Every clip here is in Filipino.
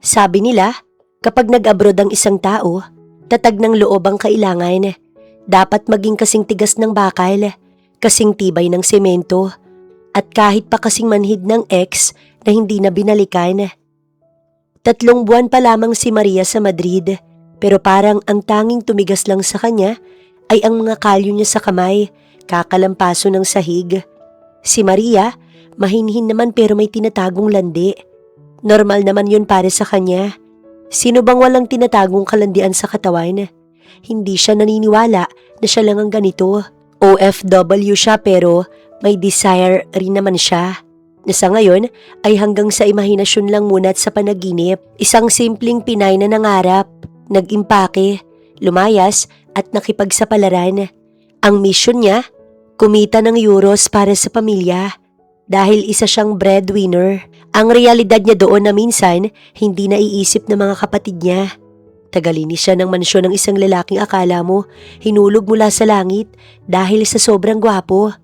Sabi nila, kapag nag-abroad ang isang tao, tatag ng loob ang kailangan. Dapat maging kasing tigas ng bakal, kasing tibay ng semento, at kahit pa kasing manhid ng ex na hindi na binalikan. 3 buwan pa lamang si Maria sa Madrid, pero parang ang tanging tumigas lang sa kanya ay ang mga kalyo niya sa kamay, kakalampaso ng sahig. Si Maria, mahinhin naman pero may tinatagong landi. Normal naman yun para sa kanya. Sino bang walang tinatagong kalandian sa katawan? Hindi siya naniniwala na siya lang ang ganito. OFW siya pero may desire rin naman siya. Na sa ngayon ay hanggang sa imahinasyon lang muna at sa panaginip. Isang simpleng Pinay na nangarap, nag-impake, lumayas at nakipagsapalaran. Ang mission niya, kumita ng euros para sa pamilya. Dahil isa siyang breadwinner, ang realidad niya doon na minsan hindi naiisip ng mga kapatid niya. Tagalinis siya ng mansyon ng isang lalaking akala mo hinulog mula sa langit dahil sa sobrang gwapo.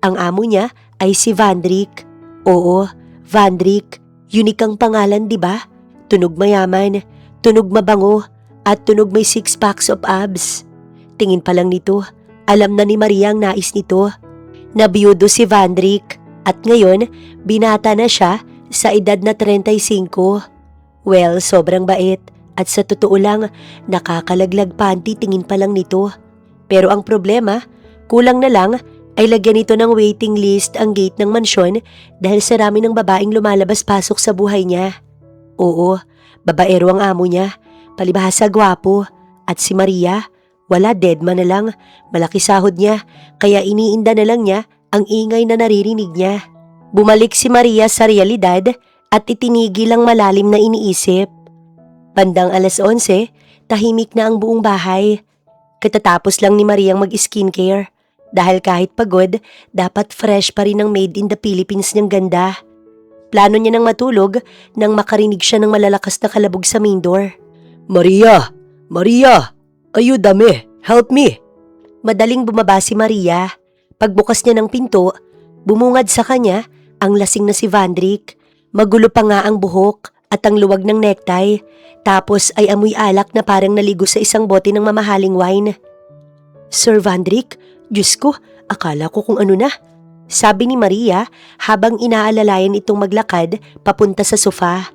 Ang amo niya ay si Vandrik. Oo, Vandrik, unique ang pangalan, di ba? Tunog mayaman, tunog mabango, at tunog may 6 packs of abs. Tingin pa lang nito, alam na ni Maria ang nais nito. Nabiyudo si Vandrik at ngayon binata na siya sa edad na 35. Well, sobrang bait at sa totoo lang nakakalaglag panty tingin pa lang nito. Pero ang problema, kulang na lang ay lagyan nito ng waiting list ang gate ng mansyon dahil sa rami ng babaeng lumalabas-pasok sa buhay niya. Oo, babaero ang amo niya, palibhasa gwapo, at si Maria, wala, deadman na lang, malaki sahod niya, kaya iniinda na lang niya ang ingay na naririnig niya. Bumalik si Maria sa realidad at itinigil ang malalim na iniisip. Bandang 11:00, tahimik na ang buong bahay. Katatapos lang ni Mariang mag-skincare. Dahil kahit pagod, dapat fresh pa rin ang made in the Philippines niyang ganda. Plano niya nang matulog nang makarinig siya ng malalakas na kalabog sa main door. Maria! Maria! Ayúdame! Help me! Madaling bumaba si Maria. Pagbukas niya ng pinto, bumungad sa kanya ang lasing na si Vandrik. Magulo pa nga ang buhok at ang luwag ng necktie. Tapos ay amoy alak na parang naligo sa isang bote ng mamahaling wine. Sir Vandrik, Diyos ko, akala ko kung ano na. Sabi ni Maria habang inaalalayan itong maglakad papunta sa sofa.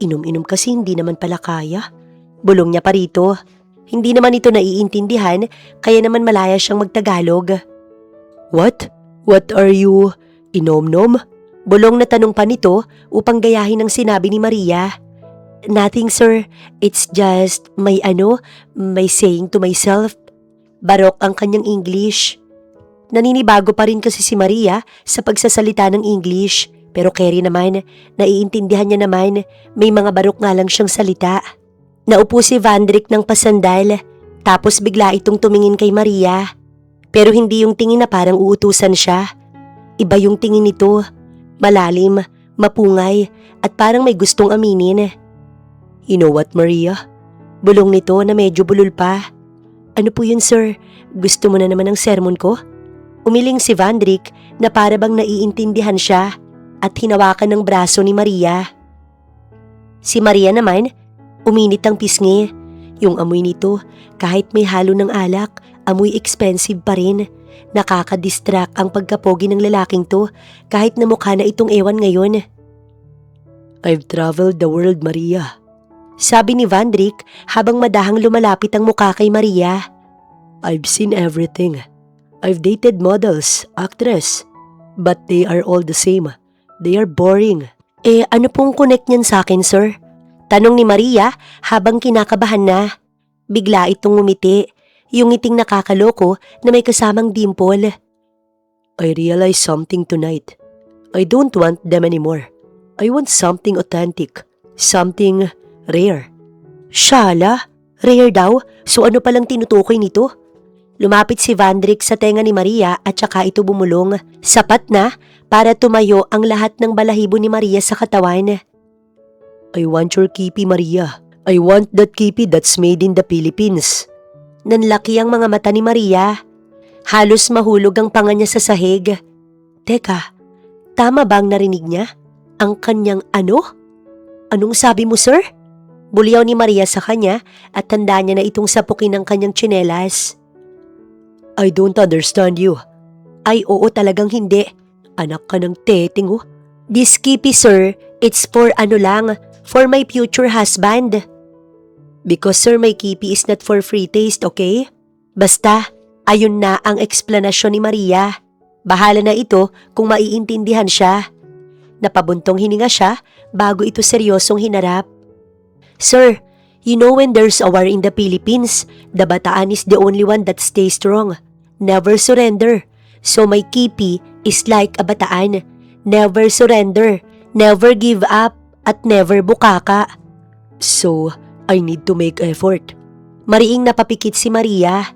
Inom-inom kasi hindi naman pala kaya. Bulong niya pa rito. Hindi naman ito naiintindihan kaya naman malaya siyang magtagalog. What? What are you? Inom-nom? Bulong na tanong pa nito upang gayahin ang sinabi ni Maria. Nothing sir, it's just may saying to myself. Barok ang kanyang English. Naninibago pa rin kasi si Maria sa pagsasalita ng English. Pero carry naman, naiintindihan niya naman, may mga barok nga lang siyang salita. Naupo si Vandrik ng pasandal, tapos bigla itong tumingin kay Maria. Pero hindi yung tingin na parang uutusan siya. Iba yung tingin nito, malalim, mapungay, at parang may gustong aminin. You know what, Maria? Bulong nito na medyo bulol pa. Ano po yun sir? Gusto mo na naman ang sermon ko? Umiling si Vandrik na para bang naiintindihan siya at hinawakan ng braso ni Maria. Si Maria naman, uminit ang pisngi. Yung amoy nito, kahit may halo ng alak, amoy expensive pa rin. Nakaka-distract ang pagkapogi ng lalaking to kahit na mukha na itong ewan ngayon. I've traveled the world, Maria. Sabi ni Vandrik habang madahang lumalapit ang mukha kay Maria. I've seen everything. I've dated models, actress. But they are all the same. They are boring. Ano pong connect niyan sa akin, sir? Tanong ni Maria habang kinakabahan na. Bigla itong ngumiti, yung ngiting nakakaloko na may kasamang dimple. I realized something tonight. I don't want them anymore. I want something authentic. Something rare. Shala? Rare daw? So ano palang tinutukoy nito? Lumapit si Vandrik sa tenga ni Maria at saka ito bumulong. Sapat na para tumayo ang lahat ng balahibo ni Maria sa katawan. I want your kipi, Maria. I want that kipi that's made in the Philippines. Nanlaki ang mga mata ni Maria. Halos mahulog ang panga niya sa sahig. Teka, tama ba ang narinig niya? Ang kanyang ano? Anong sabi mo, sir? Bulyaw ni Maria sa kanya at tanda niya na itong sapukin ng kanyang tsinelas. I don't understand you. Ay oo, talagang hindi. Anak ka ng teting oh. This kipi, sir, it's for for my future husband. Because sir, my kipi is not for free taste, okay? Basta, ayun na ang eksplanasyon ni Maria. Bahala na ito kung maiintindihan siya. Napabuntong hininga siya bago ito seryosong hinarap. Sir, you know when there's a war in the Philippines, the Bataan is the only one that stays strong. Never surrender. So my kipi is like a Bataan. Never surrender, never give up, at never bukaka. So, I need to make effort. Mariing napapikit si Maria.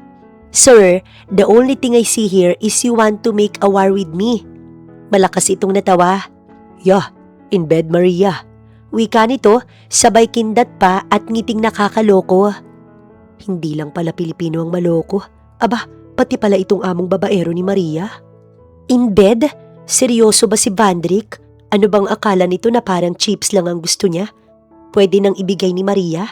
Sir, the only thing I see here is you want to make a war with me. Malakas itong natawa. Yeah, in bed Maria. Wika nito, sabay kindat pa at ngiting nakakaloko. Hindi lang pala Pilipino ang maloko. Aba, pati pala itong among babaero ni Maria. In bed? Seryoso ba si Vandrick? Ano bang akala nito na parang chips lang ang gusto niya? Pwede nang ibigay ni Maria?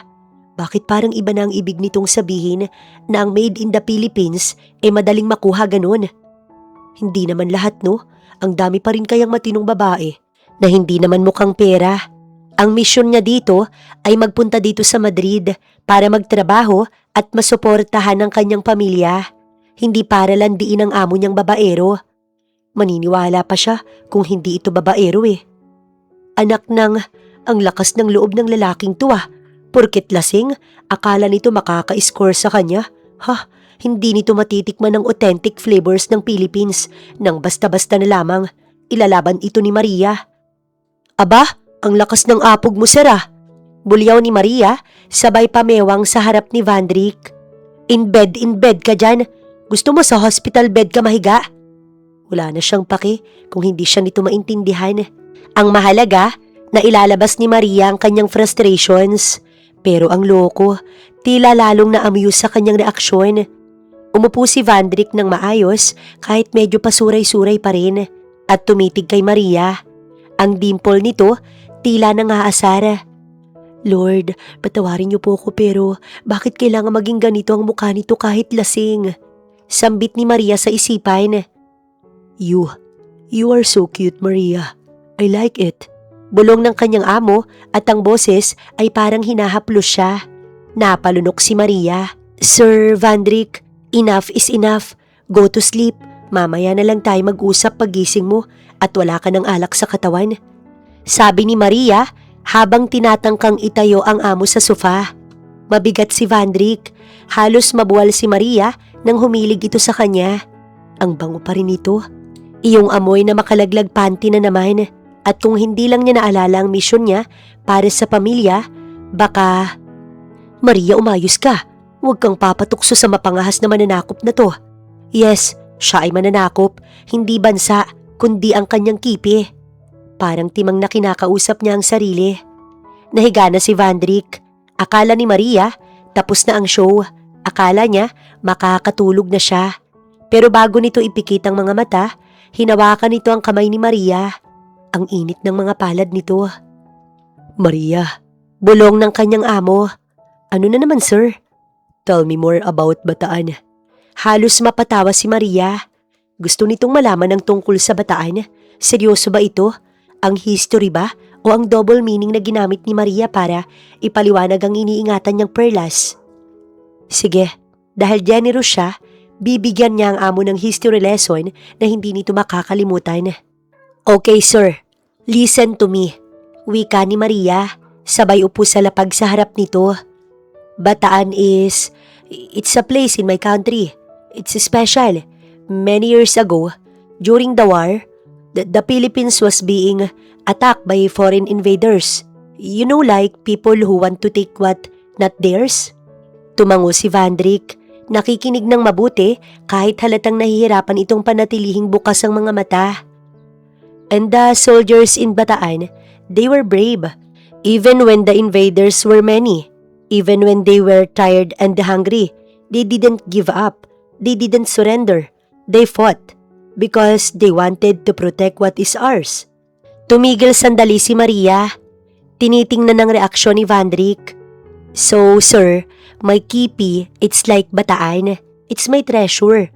Bakit parang iba na ang ibig nitong sabihin na ang made in the Philippines madaling makuha ganun? Hindi naman lahat, no? Ang dami pa rin kayang matinong babae na hindi naman mukhang pera. Ang misyon niya dito ay magpunta dito sa Madrid para magtrabaho at masuportahan ang kanyang pamilya. Hindi para landiin ang amo niyang babaero. Maniniwala pa siya kung hindi ito babaero eh. Anak ng, ang lakas ng loob ng lalaking to ah. Porket lasing, akala nito makaka-score sa kanya. Ha, hindi nito matitikman ng authentic flavors ng Philippines nang basta-basta na lamang ilalaban ito ni Maria. Aba, ang lakas ng apog mo, sir ah. Bulyaw ni Maria, sabay pamewang sa harap ni Vandrick. In bed ka dyan. Gusto mo sa hospital bed ka mahiga? Wala na siyang paki kung hindi siya nito maintindihan. Ang mahalaga, na ilalabas ni Maria ang kanyang frustrations. Pero ang loko, tila lalong na-amuse sa kanyang reaksyon. Umupo si Vandrick ng maayos kahit medyo pasuray-suray pa rin at tumitig kay Maria. Ang dimple nito, tila nangaasar. Lord, patawarin niyo po ako pero bakit kailangan maging ganito ang mukha nito kahit lasing? Sambit ni Maria sa isipan. You are so cute, Maria. I like it. Bulong ng kanyang amo at ang boses ay parang hinahaplos siya. Napalunok si Maria. Sir Vandrick, enough is enough. Go to sleep. Mamaya na lang tayo mag-usap pagising mo at wala ka ng alak sa katawan. Sabi ni Maria habang tinatangkang itayo ang amo sa sofa. Mabigat si Vandrick. Halos mabuwal si Maria nang humilig ito sa kanya. Ang bango pa rin ito. Iyong amoy na makalaglag panty na naman. At kung hindi lang niya naalala ang misyon niya para sa pamilya, baka... Maria, umayos ka. Huwag kang papatukso sa mapangahas na mananakop na to. Yes, siya ay mananakop, hindi bansa, kundi ang kanyang kipi. Parang timang na kinakausap niya ang sarili. Nahiga na si Vandrick. Akala ni Maria, tapos na ang show. Akala niya, makakatulog na siya. Pero bago nito ipikit ang mga mata, hinawakan nito ang kamay ni Maria. Ang init ng mga palad nito. Maria, bulong ng kanyang amo. Ano na naman, sir? Tell me more about Bataan. Halos mapatawa si Maria. Gusto nitong malaman ang tungkol sa Bataan. Seryoso ba ito? Ang history ba? O ang double meaning na ginamit ni Maria para ipaliwanag ang iniingatan niyang perlas? Sige, dahil generous siya, bibigyan niya ang amo ng history lesson na hindi nito makakalimutan. Okay, sir. Listen to me. Wika ni Maria, sabay upo sa lapag sa harap nito. Bataan is... It's a place in my country. It's special. Many years ago, during the war, the Philippines was being attacked by foreign invaders. You know, like people who want to take what not theirs? Tumango si Vandrick. Nakikinig ng mabuti kahit halatang nahihirapan itong panatilihing bukas ang mga mata. And the soldiers in Bataan, they were brave. Even when the invaders were many. Even when they were tired and hungry, they didn't give up. They didn't surrender. They fought because they wanted to protect what is ours. Tumigil sandali si Maria. Tinitingnan ng reaksyon ni Vandrik. So, sir, my kipi, it's like bataan. It's my treasure.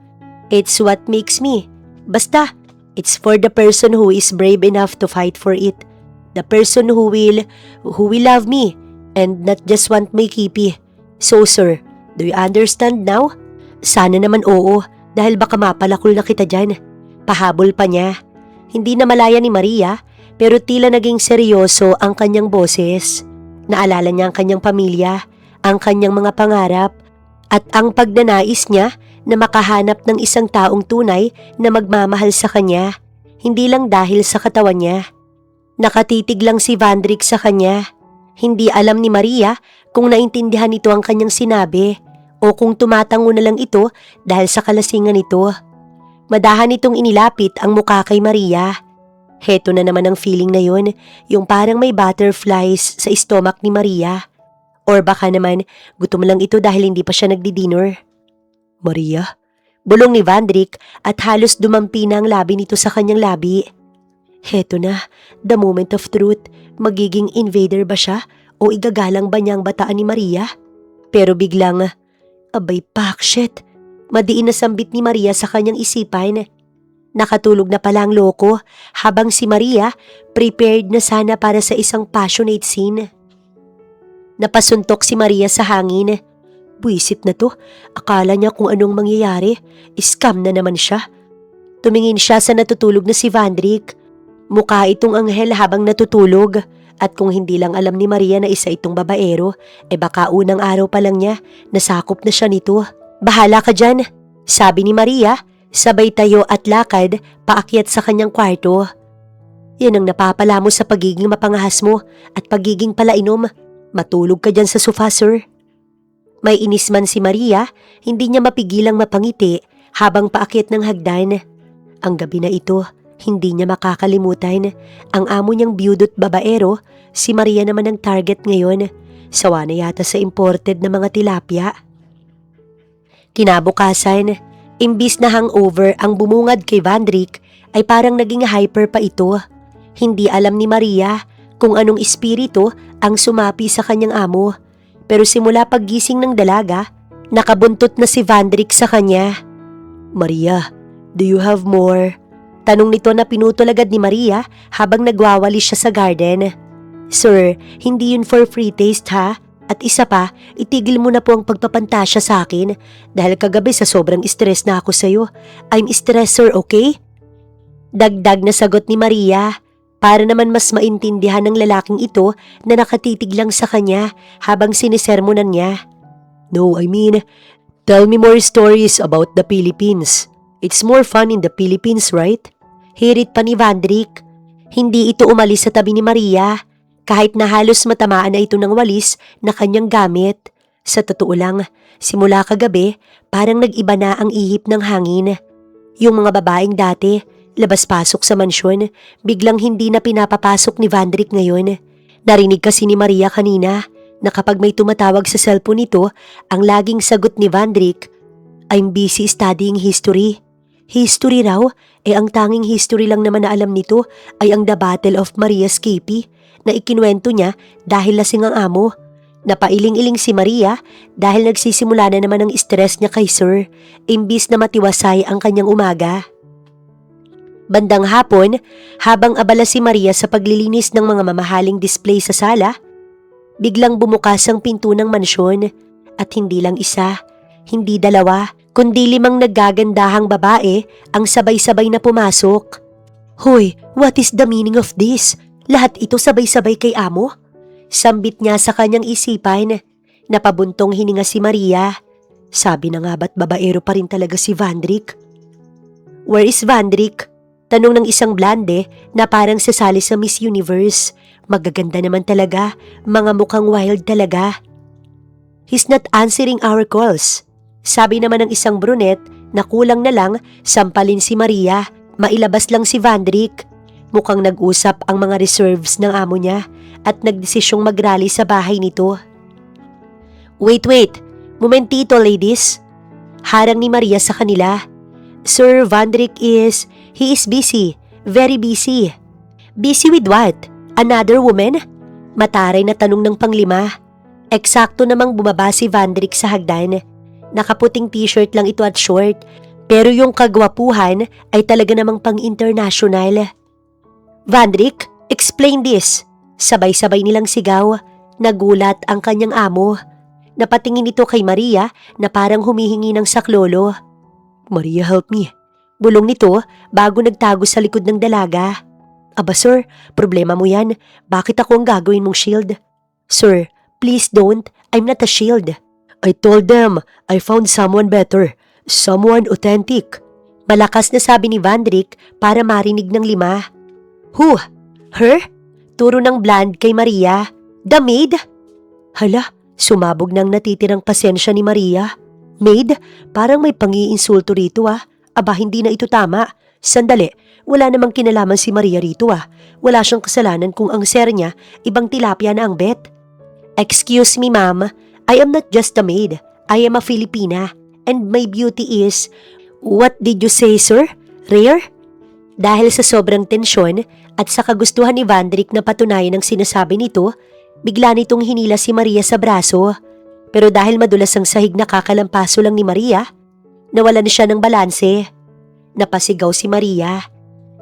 It's what makes me. Basta, it's for the person who is brave enough to fight for it. The person who will love me and not just want my kipi. So, sir, do you understand now? Sana naman oo, dahil baka mapalakol na kita dyan. Pahabol pa niya. Hindi na malaya ni Maria, pero tila naging seryoso ang kanyang boses. Naalala niya ang kanyang pamilya, ang kanyang mga pangarap, at ang pagnanais niya na makahanap ng isang taong tunay na magmamahal sa kanya, hindi lang dahil sa katawan niya. Nakatitig lang si Vandrik sa kanya. Hindi alam ni Maria kung naintindihan nito ang kanyang sinabi o kung tumatango na lang ito dahil sa kalasingan nito. Madahan itong inilapit ang mukha kay Maria. Heto na naman ang feeling na yun, yung parang may butterflies sa stomach ni Maria. Or baka naman, gutom lang ito dahil hindi pa siya nagdi-dinner. Maria? Bulong ni Vandrik at halos dumampi na ang labi nito sa kanyang labi. Heto na, the moment of truth. Magiging invader ba siya o igagalang ba niya ang bataan ni Maria? Pero biglang, abay pakshit. Madiin na sambit ni Maria sa kanyang isipan. Nakatulog na pala ang loko habang si Maria prepared na sana para sa isang passionate scene. Napasuntok si Maria sa hangin. Buisit na to. Akala niya kung anong mangyayari. Scam na naman siya. Tumingin siya sa natutulog na si Vandrik. Mukha itong anghel habang natutulog. At kung hindi lang alam ni Maria na isa itong babaero, baka unang araw pa lang niya nasakop na siya nito. Bahala ka dyan, sabi ni Maria. Sabay tayo at lakad paakyat sa kanyang kwarto. Yan ang napapala mo sa pagiging mapangahas mo at pagiging palainom. Matulog ka dyan sa sofa, sir. May inis man si Maria, hindi niya mapigilang mapangiti habang paakyat ng hagdan. Ang gabi na ito, hindi niya makakalimutan. Ang amo niyang biyudot babaero, si Maria naman ang target ngayon. Sawa na yata sa imported na mga tilapia. Kinabukasan, imbis na hangover ang bumungad kay Vandrik, ay parang naging hyper pa ito. Hindi alam ni Maria kung anong espiritu ang sumapi sa kanyang amo. Pero simula paggising ng dalaga, nakabuntot na si Vandrik sa kanya. Maria, do you have more? Tanong nito na pinutol agad ni Maria habang nagwawalis siya sa garden. Sir, hindi yun for free taste ha? At isa pa, itigil mo na po ang pagpapantasya sa akin dahil kagabi sa sobrang stress na ako sa'yo. I'm stressed, sir, okay? Dagdag na sagot ni Maria para naman mas maintindihan ng lalaking ito na nakatitig lang sa kanya habang sinisermonan niya. No, I mean, tell me more stories about the Philippines. It's more fun in the Philippines, right? Hirit pa ni Vandrik. Hindi ito umalis sa tabi ni Maria. Kahit na halos matamaan na ito ng walis na kanyang gamit. Sa totoo lang, simula kagabi, parang nag-iba na ang ihip ng hangin. Yung mga babaeng dati, labas-pasok sa mansyon, biglang hindi na pinapapasok ni Vandrik ngayon. Narinig kasi ni Maria kanina na kapag may tumatawag sa cellphone nito, ang laging sagot ni Vandrik, I'm busy studying history. History raw, ang tanging history lang naman na alam nito ay ang The Battle of Maria's Kepi na ikinuwento niya dahil lasing ang amo. Napailing-iling si Maria dahil nagsisimula na naman ang stress niya kay Sir, imbis na matiwasay ang kanyang umaga. Bandang hapon, habang abala si Maria sa paglilinis ng mga mamahaling display sa sala, biglang bumukas ang pinto ng mansyon at hindi lang isa, hindi dalawa, kundi 5 naggagandahang babae ang sabay-sabay na pumasok. Hoy, what is the meaning of this? Lahat ito sabay-sabay kay amo? Sambit niya sa kanyang isipan. Napabuntong hininga si Maria. Sabi na nga ba't babaero pa rin talaga si Vandrik? Where is Vandrik? Tanong ng isang blonde na parang sasali sa Miss Universe. Magaganda naman talaga, mga mukhang wild talaga. He's not answering our calls. Sabi naman ng isang brunette na kulang na lang sampalin si Maria, mailabas lang si Vandrik. Mukhang nag-usap ang mga reserves ng amo niya at nagdesisyong mag-rally sa bahay nito. Wait, momentito ladies. Harang ni Maria sa kanila. Sir Vandrik he is busy, very busy. Busy with what? Another woman? Mataray na tanong ng panglima. Eksakto namang bumaba si Vandrick sa hagdan. Nakaputing t-shirt lang ito at short, pero yung kagwapuhan ay talaga namang pang-international. Vandrick, explain this. Sabay-sabay nilang sigaw. Nagulat ang kanyang amo. Napatingin ito kay Maria na parang humihingi ng saklolo. Maria, help me. Bulong nito bago nagtago sa likod ng dalaga. Aba sir, problema mo yan. Bakit ako ang gagawin mong shield? Sir, please don't. I'm not a shield. I told them I found someone better. Someone authentic. Malakas na sabi ni Vandrick para marinig ng lima. Who? Her? Turo ng bland kay Maria. The maid? Hala, sumabog ng natitirang pasensya ni Maria. Maid? Parang may pang-iinsulto rito ah. Aba, hindi na ito tama. Sandali, wala namang kinalaman si Maria rito ah. Wala siyang kasalanan kung ang sir niya ibang tilapia na ang bet. Excuse me ma'am, I am not just a maid. I am a Filipina. And my beauty is... What did you say sir? Rare? Dahil sa sobrang tensyon at sa kagustuhan ni Vandrick na patunayan ang sinasabi nito, bigla nitong hinila si Maria sa braso. Pero dahil madulas ang sahig na kakalampaso lang ni Maria, nawalan siya ng balanse. Napasigaw si Maria.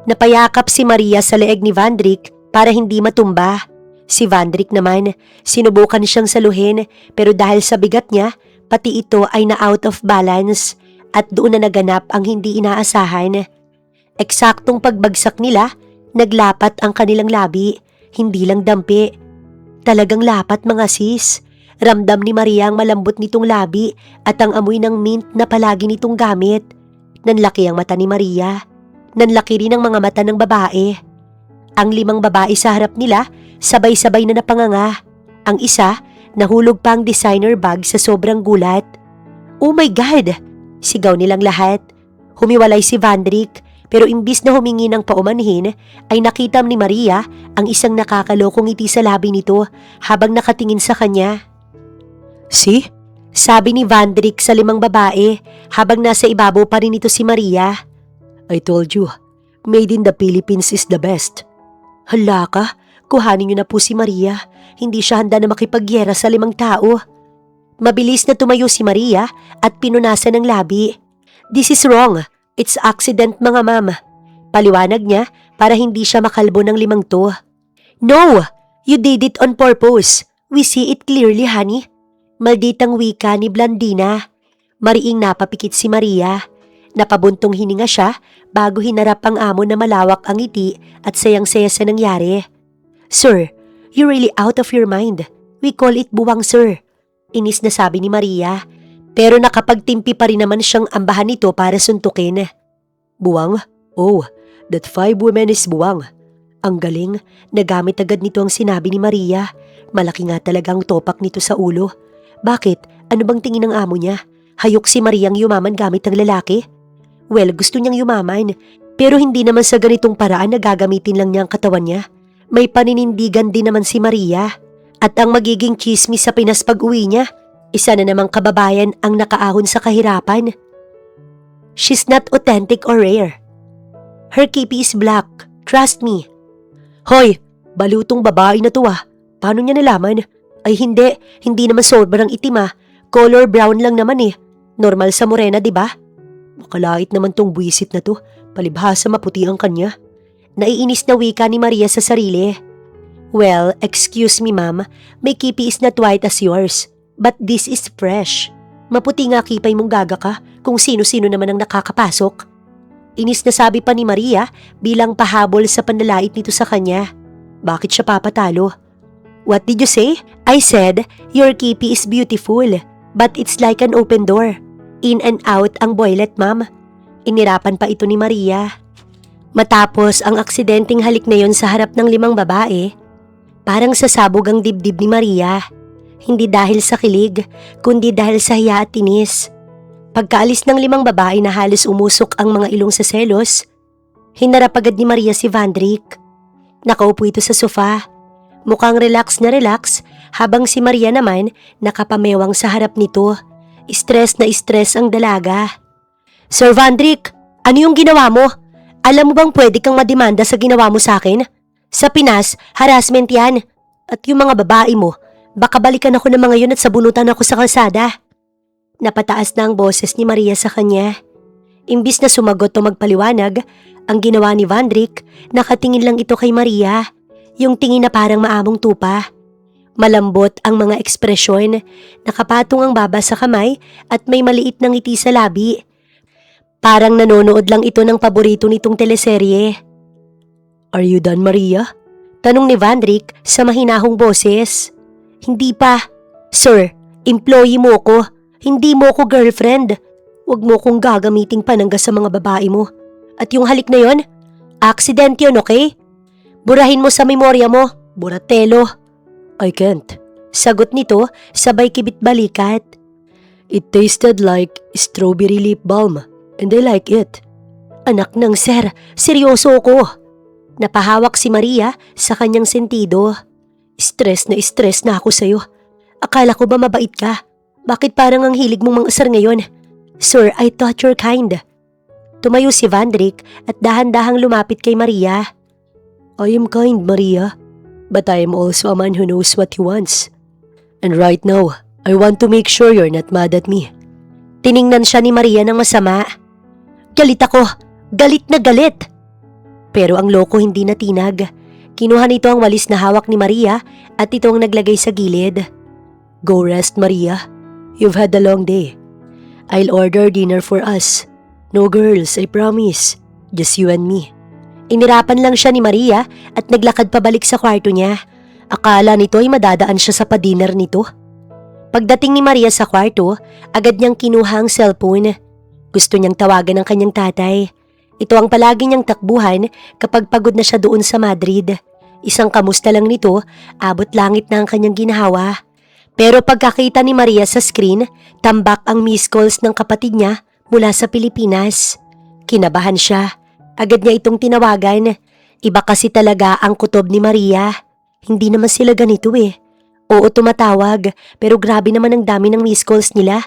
Napayakap si Maria sa leeg ni Vandrick para hindi matumba. Si Vandrick naman, sinubukan siyang saluhin pero dahil sa bigat niya, pati ito ay na-out of balance at doon na naganap ang hindi inaasahan. Eksaktong pagbagsak nila, naglapat ang kanilang labi, hindi lang dampi. Talagang lapat mga sis. Ramdam ni Maria ang malambot nitong labi at ang amoy ng mint na palagi nitong gamit. Nanlaki ang mata ni Maria. Nanlaki rin ang mga mata ng babae. Ang 5 babae sa harap nila, sabay-sabay na napanganga. Ang isa, nahulog pa ang designer bag sa sobrang gulat. Oh my God! Sigaw nilang lahat. Humiwalay si Vandrick, pero imbis na humingi ng paumanhin, ay nakita ni Maria ang isang nakakalokong ngiti sa labi nito habang nakatingin sa kanya. See? Sabi ni Vandrick sa 5 babae habang nasa ibabaw pa rin ito si Maria. I told you, made in the Philippines is the best. Hala ka, kuhanin niyo na po si Maria. Hindi siya handa na makipagyera sa 5 tao. Mabilis na tumayo si Maria at pinunasan ng labi. This is wrong. It's accident mga ma'am. Paliwanag niya para hindi siya makalbo ng 5 to. No! You did it on purpose. We see it clearly, honey. Malditang wika ni Blandina. Mariing napapikit si Maria. Napabuntong hininga siya bago hinarap ang amo na malawak ang ngiti at sayang-saya sa nangyari. Sir, you're really out of your mind. We call it buwang sir. Inis na sabi ni Maria. Pero nakapagtimpi pa rin naman siyang ambahan nito para suntukin. Buwang? Oh, that 5 women is buwang. Ang galing, nagamit agad nito ang sinabi ni Maria. Malaki nga talagang topak nito sa ulo. Bakit? Ano bang tingin ng amo niya? Hayok si Mariang yumaman gamit ang lalaki? Well, gusto niyang yumaman. Pero hindi naman sa ganitong paraan na gagamitin lang niya ang katawan niya. May paninindigan din naman si Maria. At ang magiging chismis sa Pinas pag-uwi niya, isa na namang kababayan ang nakaahon sa kahirapan. She's not authentic or rare. Her kipi is black. Trust me. Hoy, balutong babae na to ah. Paano niya nalaman? Ay hindi naman sobrang itim ah. Color brown lang naman eh. Normal sa morena, di ba? Makalait naman tong buwisit na to. Palibhasa maputi ang kanya. Naiinis na wika ni Maria sa sarili. Well, excuse me ma'am. My kipi is not white as yours. But this is fresh. Maputi nga kipay mong gaga ka kung sino-sino naman ang nakakapasok. Inis na sabi pa ni Maria bilang pahabol sa panlalait nito sa kanya. Bakit siya papatalo? What did you say? I said, your kipi is beautiful, but it's like an open door. In and out ang boylet, ma'am. Inirapan pa ito ni Maria. Matapos ang aksidenteng halik na yon sa harap ng 5 babae, parang sasabog ang dibdib ni Maria. Hindi dahil sa kilig, kundi dahil sa hiya at tinis. Pagkaalis ng 5 babae na halos umusok ang mga ilong sa selos, hinarap agad ni Maria si Vandrick. Nakaupo ito sa sofa. Mukhang relax na relax habang si Maria naman nakapamewang sa harap nito. Stress na stress ang dalaga. Sir Vandrick, ano yung ginawa mo? Alam mo bang pwede kang mademanda sa ginawa mo sa akin? Sa Pinas, harassment yan. At yung mga babae mo, baka balikan ako ng mga yun at sabunutan ako sa kalsada. Napataas na ang boses ni Maria sa kanya. Imbis na sumagot o magpaliwanag, ang ginawa ni Vandrick, nakatingin lang ito kay Maria, yung tingin na parang maamong tupa. Malambot ang mga ekspresyon, nakapatong ang baba sa kamay at may maliit na ngiti sa labi. Parang nanonood lang ito ng paborito nitong teleserye. Are you done, Maria? Tanong ni Vandrick sa mahinahong boses. Hindi pa. Sir, employee mo ko. Hindi mo ko girlfriend. Huwag mo kong gagamiting panangga sa mga babae mo. At yung halik na yon, accident yun, okay? Burahin mo sa memorya mo, Buratelo. I can't. Sagot nito, sabay kibit balikat. It tasted like strawberry lip balm and I like it. Anak ng sir, seryoso ko. Napahawak si Maria sa kanyang sentido. Stress na ako sa'yo. Akala ko ba mabait ka? Bakit parang ang hilig mong mangasar ngayon? Sir, I thought you're kind. Tumayo si Vandrick at dahan-dahang lumapit kay Maria. I am kind, Maria. But I am also a man who knows what he wants. And right now, I want to make sure you're not mad at me. Tiningnan siya ni Maria ng masama. Galit ako. Galit na galit. Pero ang loko hindi natinag. Kinuha nito ang walis na hawak ni Maria at ito ang naglagay sa gilid. Go rest, Maria. You've had a long day. I'll order dinner for us. No girls, I promise. Just you and me. Inirapan lang siya ni Maria at naglakad pabalik sa kwarto niya. Akala nito ay madadaan siya sa pa-dinner nito. Pagdating ni Maria sa kwarto, agad niyang kinuha ang cellphone. Gusto niyang tawagan ang kanyang tatay. Ito ang palagi niyang takbuhan kapag pagod na siya doon sa Madrid. Isang kamusta lang nito, abot langit na ang kanyang ginhawa. Pero pagkakita ni Maria sa screen, tambak ang missed calls ng kapatid niya mula sa Pilipinas. Kinabahan siya. Agad niya itong tinawagan. Iba kasi talaga ang kutob ni Maria. Hindi naman sila ganito eh. Oo, tumatawag, pero grabe naman ang dami ng missed calls nila.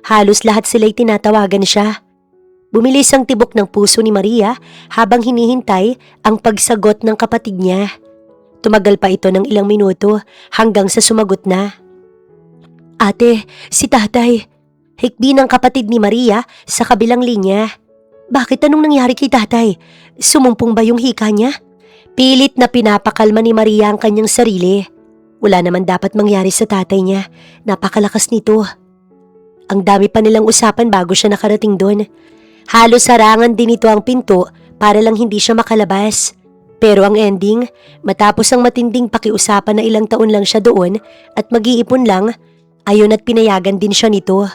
Halos lahat sila'y tinatawagan siya. Bumilis ang tibok ng puso ni Maria habang hinihintay ang pagsagot ng kapatid niya. Tumagal pa ito ng ilang minuto hanggang sa sumagot na. Ate, si tatay. Hikbi ng kapatid ni Maria sa kabilang linya. Bakit, anong nangyari kay tatay? Sumumpong ba yung hika niya? Pilit na pinapakalma ni Maria ang kanyang sarili. Wala naman dapat mangyari sa tatay niya. Napakalakas nito. Ang dami pa nilang usapan bago siya nakarating doon. Halos sarangan din ito ang pinto para lang hindi siya makalabas. Pero ang ending, matapos ang matinding pakiusapan na ilang taon lang siya doon at mag-iipon lang, ayon at pinayagan din siya nito.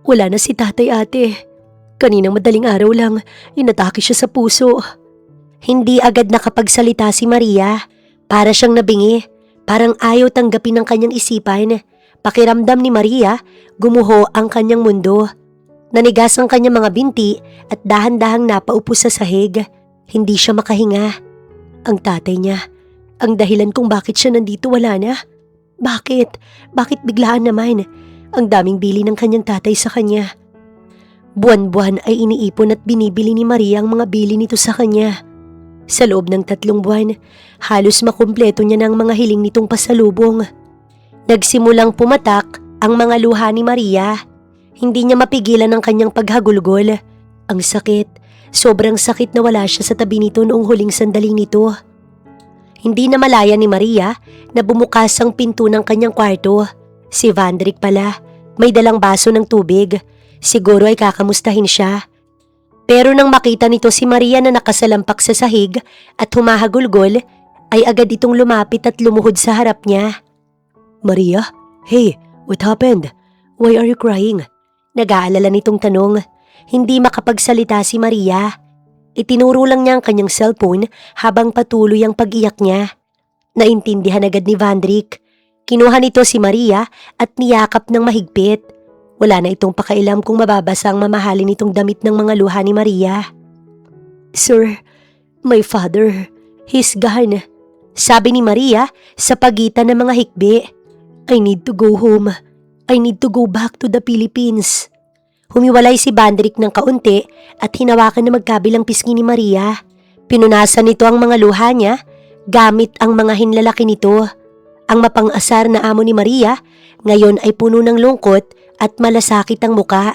Wala na si tatay, ate. Kaninang madaling araw lang, inatake siya sa puso. Hindi agad nakapagsalita si Maria. Para siyang nabingi. Parang ayaw tanggapin ng kanyang isipan. Pakiramdam ni Maria, gumuho ang kanyang mundo. Nanigas ang kanyang mga binti at dahan-dahang napaupo sa sahig. Hindi siya makahinga. Ang tatay niya. Ang dahilan kung bakit siya nandito wala na. Bakit? Bakit biglaan naman? Ang daming bili ng kanyang tatay sa kanya. Buwan-buwan ay iniipon at binibili ni Maria ang mga bili nito sa kanya. Sa loob ng 3 buwan, halos makumpleto niya ng mga hiling nitong pasalubong. Nagsimulang pumatak ang mga luha ni Maria. Hindi niya mapigilan ang kanyang paghagulgol. Ang sakit, sobrang sakit na wala siya sa tabi nito noong huling sandali nito. Hindi na malaya ni Maria na bumukas ang pinto ng kanyang kwarto. Si Vandrick pala, may dalang baso ng tubig. Siguro ay kakamustahin siya. Pero nang makita nito si Maria na nakasalampak sa sahig at humahagulgol, ay agad itong lumapit at lumuhod sa harap niya. Maria? Hey, what happened? Why are you crying? Nag-aalala nitong tanong. Hindi makapagsalita si Maria. Itinuro lang niya ang kanyang cellphone habang patuloy ang pag-iyak niya. Naintindihan agad ni Vandrick. Kinuha nito si Maria at niyakap ng mahigpit. Wala na itong pakailam kung mababasa ang mamahalin nitong damit ng mga luha ni Maria. Sir, my father, he's gone. Sabi ni Maria sa pagitan ng mga hikbi. I need to go home. I need to go back to the Philippines. Humiwalay si Vandrick ng kaunti at hinawakan na magkabilang pisngi ni Maria. Pinunasan nito ang mga luha niya gamit ang mga hinlalaki nito. Ang mapang-asar na amo ni Maria ngayon ay puno ng lungkot at malasakit ang muka.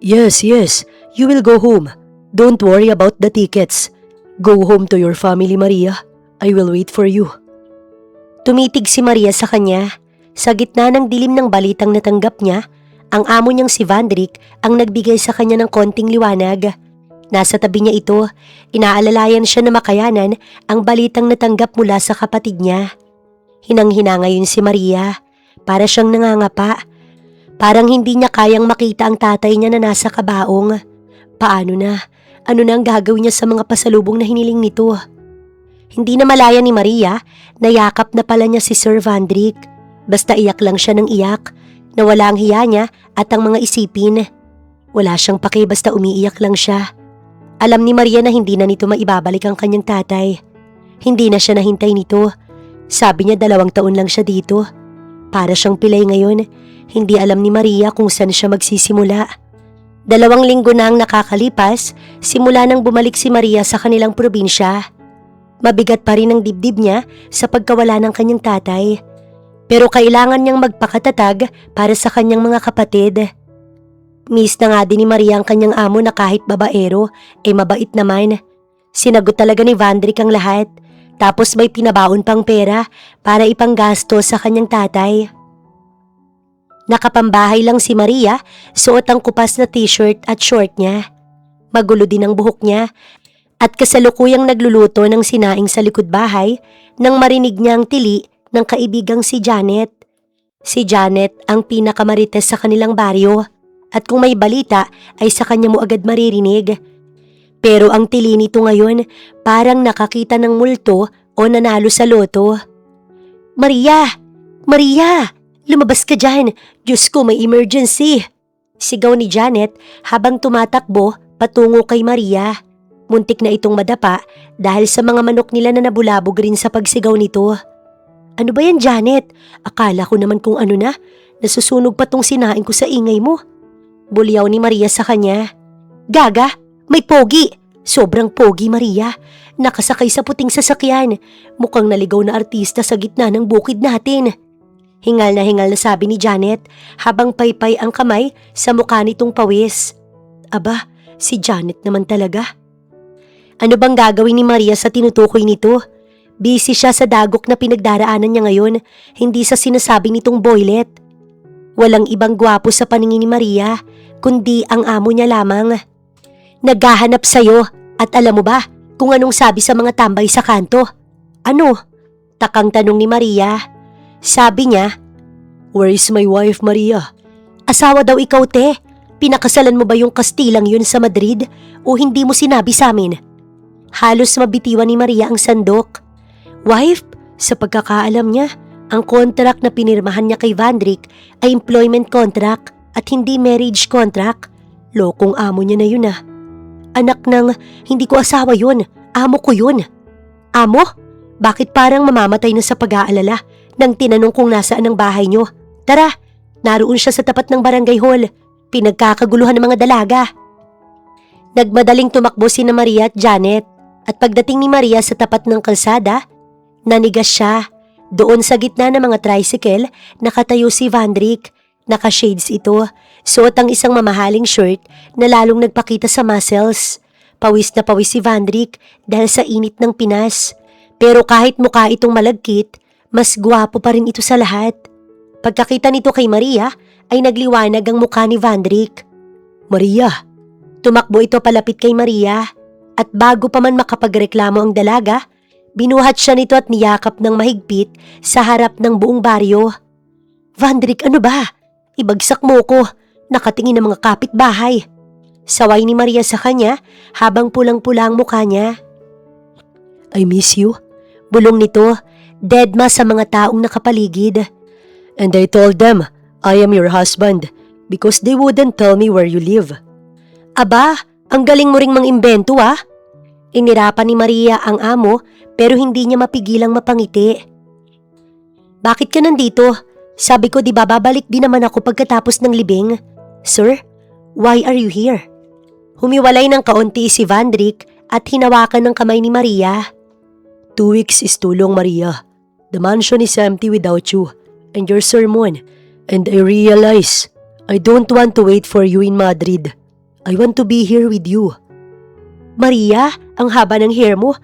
Yes, you will go home. Don't worry about the tickets. Go home to your family, Maria. I will wait for you. Tumitig si Maria sa kanya. Sa gitna ng dilim ng balitang natanggap niya, ang amo niyang si Vandrick ang nagbigay sa kanya ng konting liwanag. Nasa tabi niya ito, inaalalayan siya na makayanan ang balitang natanggap mula sa kapatid niya. Hinang-hina ngayon si Maria, para siyang nangangapa. Parang hindi niya kayang makita ang tatay niya na nasa kabaong. Paano na? Ano na ang gagawin niya sa mga pasalubong na hiniling nito? Hindi na malaya ni Maria, nayakap na pala niya si Sir Vandrick. Basta iyak lang siya ng iyak, nawala ang hiya niya at ang mga isipin. Wala siyang pake basta umiiyak lang siya. Alam ni Maria na hindi na nito maibabalik ang kanyang tatay. Hindi na siya nahintay nito. Sabi niya 2 taon lang siya dito. Para siyang pilay ngayon, hindi alam ni Maria kung saan siya magsisimula. 2 linggo na ang nakakalipas, simula nang bumalik si Maria sa kanilang probinsya. Mabigat pa rin ang dibdib niya sa pagkawala ng kanyang tatay. Pero kailangan niyang magpakatatag para sa kanyang mga kapatid. Miss na nga din ni Maria ang kanyang amo na kahit babaero, mabait naman. Sinagot talaga ni Vandrick ang lahat. Tapos may pinabaon pang pera para ipanggasto sa kanyang tatay. Nakapambahay lang si Maria, suot ang kupas na t-shirt at short niya. Magulo din ang buhok niya at kasalukuyang nagluluto ng sinaing sa likod bahay nang marinig niya ang tili ng kaibigang si Janet. Si Janet ang pinakamarites sa kanilang baryo at kung may balita ay sa kanya mo agad maririnig. Pero ang tili nito ngayon parang nakakita ng multo o nanalo sa loto. Maria! Maria! Lumabas ka dyan! Diyos ko, may emergency! Sigaw ni Janet habang tumatakbo patungo kay Maria. Muntik na itong madapa dahil sa mga manok nila na nabulabog rin sa pagsigaw nito. Ano ba yan, Janet? Akala ko naman kung ano na. Nasusunog pa tong sinain ko sa ingay mo. Bulyaw ni Maria sa kanya. Gaga! May pogi! Sobrang pogi, Maria. Nakasakay sa puting sasakyan. Mukhang naligaw na artista sa gitna ng bukid natin. Hingal na sabi ni Janet habang paypay ang kamay sa mukha nitong pawis. Aba, si Janet naman talaga. Ano bang gagawin ni Maria sa tinutukoy nito? Busy siya sa dagok na pinagdaraanan niya ngayon, hindi sa sinasabi nitong boylet. Walang ibang gwapo sa paningin ni Maria, kundi ang amo niya lamang. Naghahanap sa'yo at alam mo ba kung anong sabi sa mga tambay sa kanto? Ano? Takang tanong ni Maria. Sabi niya, Where is my wife, Maria? Asawa daw ikaw, te. Pinakasalan mo ba yung Kastilang yun sa Madrid o hindi mo sinabi sa amin? Halos mabitiwan ni Maria ang sandok. Wife? Sa pagkakaalam niya, ang contract na pinirmahan niya kay Vandrick ay employment contract at hindi marriage contract. Lokong amo niya na yun ah. Anak ng, hindi ko asawa yun. Amo ko yun. Amo? Bakit parang mamamatay na sa pag-aalala nang tinanong kung nasaan ang bahay niyo? Tara, naroon siya sa tapat ng barangay hall. Pinagkakaguluhan ng mga dalaga. Nagmadaling tumakbo sina Maria at Janet at pagdating ni Maria sa tapat ng kalsada, nanigas siya. Doon sa gitna ng mga tricycle, nakatayo si Vandrick. Naka-shades ito, suot ang isang mamahaling shirt na lalong nagpakita sa muscles. Pawis na pawis si Vandrick dahil sa init ng Pinas. Pero kahit mukha itong malagkit, mas gwapo pa rin ito sa lahat. Pagkakita nito kay Maria, ay nagliwanag ang mukha ni Vandrick. Maria! Tumakbo ito palapit kay Maria at bago pa man makapagreklamo ang dalaga, binuhat siya nito at niyakap ng mahigpit sa harap ng buong baryo. Vandrick, ano ba? Ibagsak mo ko, nakatingin ng mga kapitbahay. Saway ni Maria sa kanya habang pulang-pula ang mukha niya. I miss you. Bulong nito, deadma sa mga taong nakapaligid. And I told them I am your husband because they wouldn't tell me where you live. Aba, ang galing mo ring mangimbento ah. Inirapan ni Maria ang amo pero hindi niya mapigilang mapangiti. Bakit ka nandito? Sabi ko di ba babalik din naman ako pagkatapos ng libing? Sir, why are you here? Humiwalay ng kaunti si Vandrick at hinawakan ng kamay ni Maria. 2 weeks is too long, Maria. The mansion is empty without you and your sermon. And I realize I don't want to wait for you in Madrid. I want to be here with you. Maria, ang haba ng hair mo.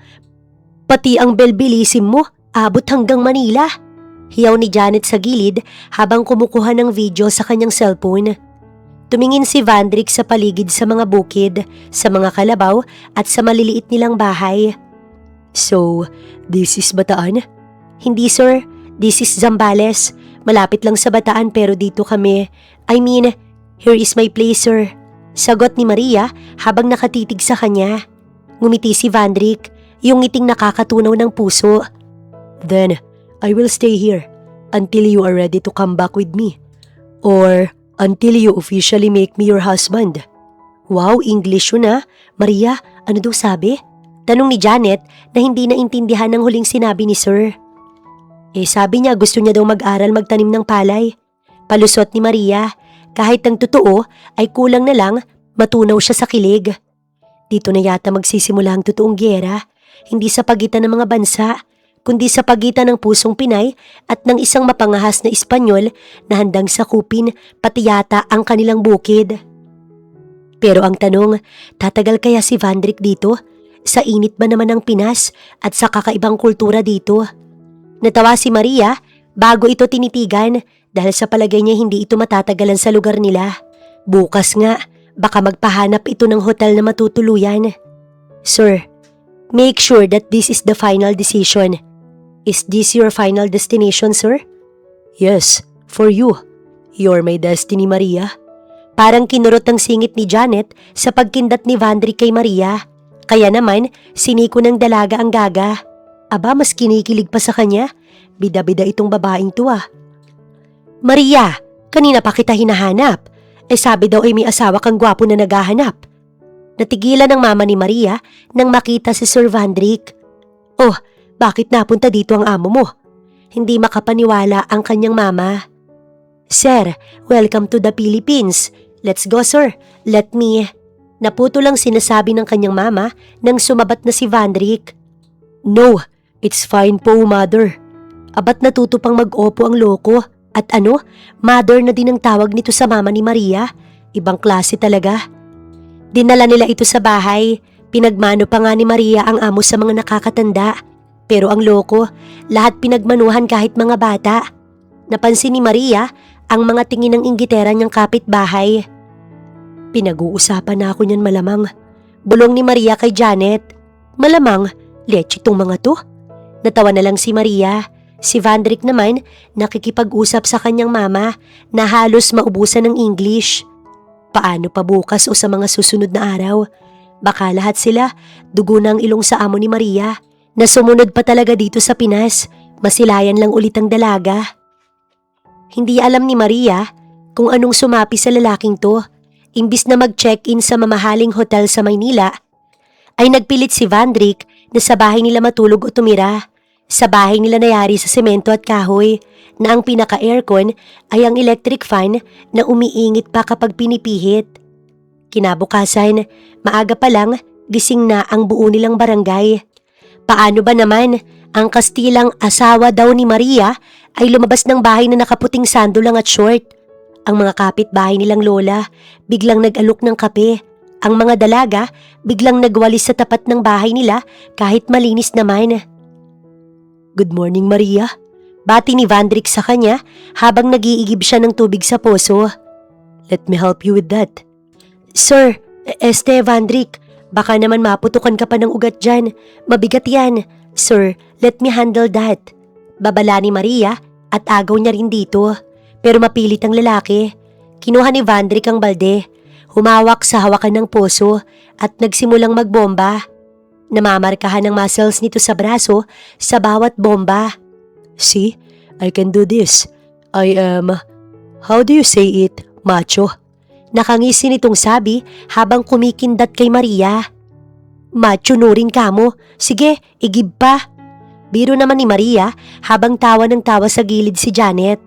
Pati ang belbilisim mo, abot hanggang Manila. Hiyaw ni Janet sa gilid habang kumukuha ng video sa kanyang cellphone. Tumingin si Vandrick sa paligid sa mga bukid, sa mga kalabaw at sa maliliit nilang bahay. So, this is Bataan? Hindi sir, this is Zambales. Malapit lang sa Bataan pero dito kami. I mean, here is my place sir. Sagot ni Maria habang nakatitig sa kanya. Ngumiti si Vandrick, yung ngiting nakakatunaw ng puso. Then, I will stay here until you are ready to come back with me. Or until you officially make me your husband. Wow, English yun ah. Maria, ano daw sabi? Tanong ni Janet na hindi naintindihan ng huling sinabi ni Sir. Sabi niya gusto niya daw mag-aral magtanim ng palay. Palusot ni Maria, kahit ang totoo ay kulang na lang matunaw siya sa kilig. Dito na yata magsisimula ang totoong gyera, hindi sa pagitan ng mga bansa, kundi sa pagitan ng pusong Pinay at ng isang mapangahas na Espanyol na handang sakupin pati yata ang kanilang bukid. Pero ang tanong, tatagal kaya si Vandrick dito? Sa init ba naman ng Pinas at sa kakaibang kultura dito? Natawa si Maria bago ito tinitigan dahil sa palagay niya hindi ito matatagalan sa lugar nila. Bukas nga, baka magpahanap ito ng hotel na matutuluyan. Sir, make sure that this is the final decision. Is this your final destination, sir? Yes, for you. You're my destiny, Maria. Parang kinurot ang singit ni Janet sa pagkindat ni Vandrick kay Maria. Kaya naman, siniko ng dalaga ang gaga. Aba, mas kinikilig pa sa kanya. Bida-bida itong babaeng to ah. Maria, kanina pa kita hinahanap. Sabi daw ay may asawa kang gwapo na naghahanap. Natigilan ng mama ni Maria nang makita si Sir Vandrick. Oh, bakit napunta dito ang amo mo? Hindi makapaniwala ang kanyang mama. Sir, welcome to the Philippines. Let's go sir, let me. Naputo lang sinasabi ng kanyang mama nang sumabat na si Vandrick. No, it's fine po mother. Abat natuto pang mag-opo ang loko. At ano, mother na din ang tawag nito sa mama ni Maria. Ibang klase talaga. Dinala nila ito sa bahay. Pinagmano pa nga ni Maria ang amo sa mga nakakatanda. Pero ang loko, lahat pinagmanuhan kahit mga bata. Napansin ni Maria ang mga tingin ng inggitera niyang kapitbahay. Pinag-uusapan na ako niyan malamang. Bulong ni Maria kay Janet. Malamang, leche itong mga to. Natawa na lang si Maria. Si Vandrick naman nakikipag-usap sa kanyang mama na halos maubusan ng English. Paano pa bukas o sa mga susunod na araw? Baka lahat sila dugo ng ilong sa amo ni Maria na sumunod pa talaga dito sa Pinas. Masilayan lang ulit ang dalaga. Hindi alam ni Maria kung anong sumapi sa lalaking to. Imbis na mag-check-in sa mamahaling hotel sa Maynila, ay nagpilit si Vandrick na sa bahay nila matulog o tumira. Sa bahay nila nayari sa semento at kahoy na ang pinaka-aircon ay ang electric fan na umiingit pa kapag pinipihit. Kinabukasan, maaga pa lang, gising na ang buo nilang barangay. Paano ba naman, ang kastilang asawa daw ni Maria ay lumabas ng bahay na nakaputing sando lang at short. Ang mga kapitbahay nilang lola biglang nag-alok ng kape. Ang mga dalaga biglang nagwalis sa tapat ng bahay nila kahit malinis naman. Good morning, Maria. Bati ni Vandrick sa kanya habang nag-iigib siya ng tubig sa poso. Let me help you with that. Sir, Vandrick, baka naman maputukan ka pa ng ugat dyan. Mabigat yan. Sir, let me handle that. Babala ni Maria at agaw niya rin dito. Pero mapilit ang lalaki. Kinuha ni Vandrick ang balde. Humawak sa hawakan ng poso at nagsimulang magbomba. Namamarkahan ng muscles nito sa braso sa bawat bomba. See, I can do this. I am, how do you say it, macho? Nakangisi nitong sabi habang kumikindat kay Maria. Macho no rin ka mo. Sige, igib pa. Biro naman ni Maria habang tawa ng tawa sa gilid si Janet.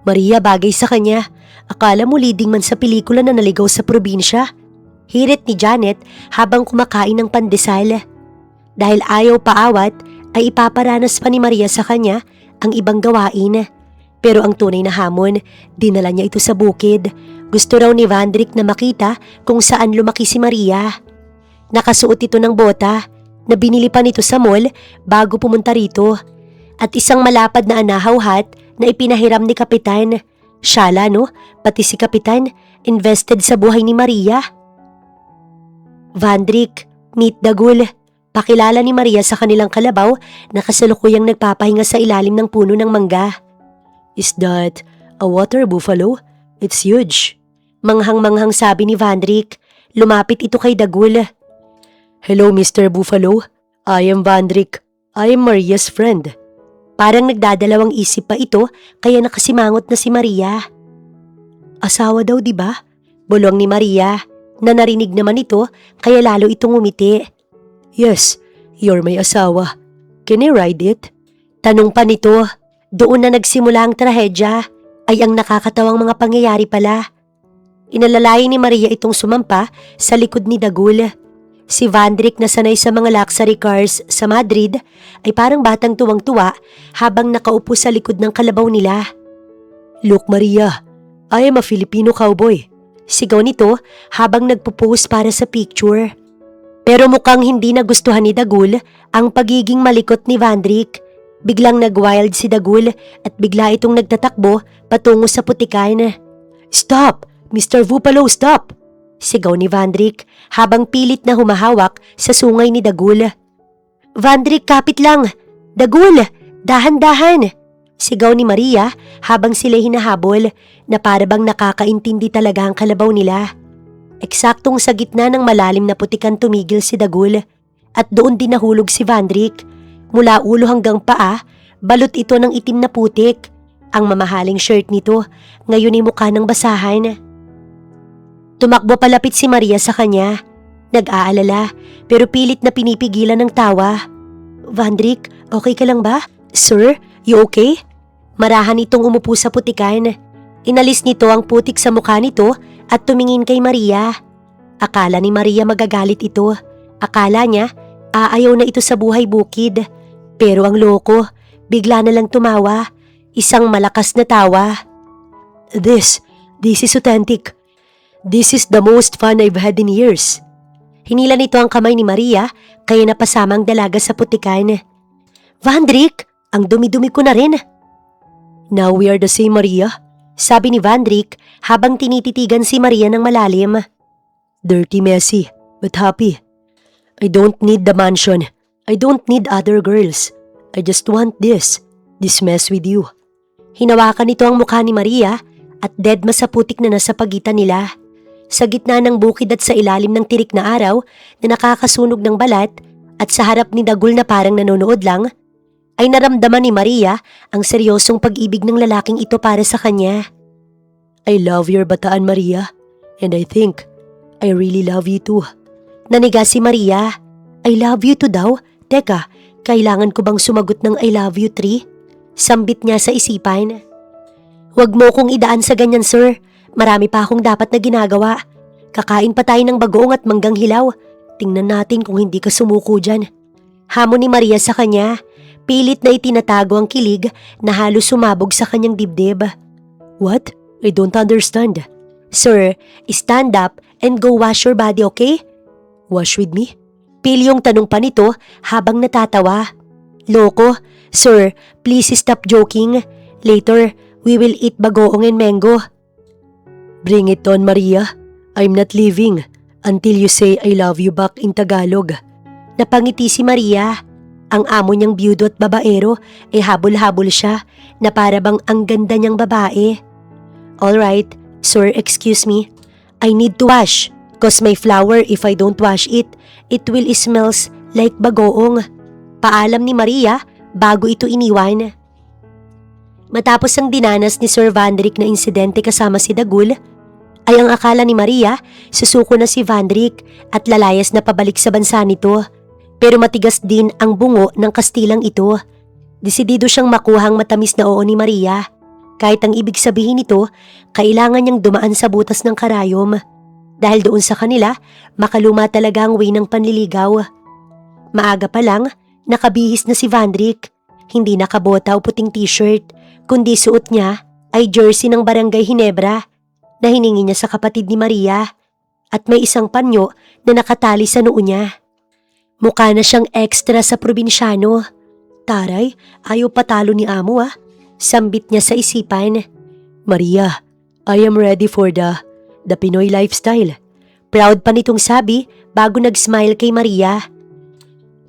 Maria, bagay sa kanya. Akala mo leading man sa pelikula na naligaw sa probinsya. Hirit ni Janet habang kumakain ng pandesal. Dahil ayaw paawat ay ipaparanas pa ni Maria sa kanya ang ibang gawain. Pero ang tunay na hamon, dinala niya ito sa bukid. Gusto raw ni Vandrick na makita kung saan lumaki si Maria. Nakasuot ito ng bota na binili pa nito sa mall bago pumunta rito. At isang malapad na anahaw hat na ipinahiram ni Kapitan. Shala no, pati si Kapitan invested sa buhay ni Maria. Vandrick, meet Dagul. Pakilala ni Maria sa kanilang kalabaw na kasalukuyang nagpapahinga sa ilalim ng puno ng mangga. Is that a water buffalo? It's huge. Manghang-manghang sabi ni Vandrick. Lumapit ito kay Dagul. Hello, Mr. Buffalo. I am Vandrick. I am Maria's friend. Parang nagdadalawang isip pa ito kaya nakasimangot na si Maria. Asawa daw, di ba? Bulong ni Maria na narinig naman ito kaya lalo itong umiti. Yes, you're my asawa. Can I ride it? Tanong pa nito. Doon na nagsimula ang trahedya ay ang nakakatawang mga pangyayari pala. Inalalayan ni Maria itong sumampa sa likod ni Dagul. Si Vandrick na sanay sa mga luxury cars sa Madrid ay parang batang tuwang-tuwa habang nakaupo sa likod ng kalabaw nila. Look Maria, I am a Filipino cowboy. Sigaw nito habang nagpo-pose para sa picture. Pero mukhang hindi nagustuhan ni Dagul ang pagiging malikot ni Vandrick. Biglang nag-wild si Dagul at bigla itong nagtatakbo patungo sa putikan. Stop! Mr. Buffalo, stop! Sigaw ni Vandrick habang pilit na humahawak sa sungay ni Dagul. Vandrick, kapit lang! Dagul! Dahan-dahan! Sigaw ni Maria habang sila hinahabol na parabang nakakaintindi talaga ang kalabaw nila. Eksaktong sa gitna ng malalim na putikan tumigil si Dagul at doon din nahulog si Vandrick. Mula ulo hanggang paa, balot ito ng itim na putik. Ang mamahaling shirt nito ngayon ay mukha ng basahan. Tumakbo palapit si Maria sa kanya. Nag-aalala pero pilit na pinipigilan ng tawa. Vandrick, okay ka lang ba? Sir, you okay? Marahan itong umupo sa putikan. Inalis nito ang putik sa mukha nito at tumingin kay Maria. Akala ni Maria magagalit ito. Akala niya aayaw na ito sa buhay bukid. Pero ang loko, bigla na lang tumawa. Isang malakas na tawa. This is authentic. This is the most fun I've had in years. Hinila nito ang kamay ni Maria kaya napasamang dalaga sa putikan. Vandrick, ang dumi-dumi ko na rin. Now we are the same, Maria. Sabi ni Vandrick habang tinititigan si Maria ng malalim. Dirty, messy, but happy. I don't need the mansion. I don't need other girls. I just want this mess with you. Hinawakan nito ang mukha ni Maria at deadma sa putik na nasa pagitan nila. Sa gitna ng bukid at sa ilalim ng tirik na araw na nakakasunog ng balat at sa harap ni Dagul na parang nanonood lang, ay naramdaman ni Maria ang seryosong pag-ibig ng lalaking ito para sa kanya. I love your bataan, Maria. And I think I really love you too. Naniga si Maria. I love you too daw? Teka, kailangan ko bang sumagot ng I love you 3? Sambit niya sa isipan. Huwag mo kong idaan sa ganyan, sir. Marami pa akong dapat na ginagawa. Kakain pa tayo ng bagoong at manggang hilaw. Tingnan natin kung hindi ka sumuko dyan. Hamon ni Maria sa kanya. Pilit na itinatago ang kilig na halos sumabog sa kanyang dibdib. What? I don't understand. Sir, stand up and go wash your body, okay? Wash with me? Pilyong tanong pa nito habang natatawa. Loko, sir, please stop joking. Later, we will eat bagoong and mango. Bring it on, Maria. I'm not leaving until you say I love you back in Tagalog. Napangiti si Maria. Ang amo niyang biyudo at babaero ay habol-habol siya na parabang ang ganda niyang babae. Alright, sir, excuse me. I need to wash cause my flower, if I don't wash it, it will smells like bagoong. Paalam ni Maria bago ito iniwan. Matapos ang dinanas ni Sir Vandrick na insidente kasama si Dagul, ay ang akala ni Maria susuko na si Vandrick at lalayas na pabalik sa bansa nito. Pero matigas din ang bungo ng kastilang ito. Desidido siyang makuhang matamis na oo ni Maria. Kahit ang ibig sabihin nito, kailangan niyang dumaan sa butas ng karayom. Dahil doon sa kanila, makaluma talaga ang way ng panliligaw. Maaga pa lang, Nakabihis na si Vandrick. Hindi nakabota o puting t-shirt, kundi suot niya ay jersey ng Barangay Hinebra na hiningi niya sa kapatid ni Maria at may isang panyo na nakatali sa noo niya. Mukha na siyang extra sa probinsyano. Taray, ayaw patalo ni amo Sambit niya sa isipan. Maria, I am ready for the Pinoy lifestyle. Proud pa nitong sabi bago nag-smile kay Maria.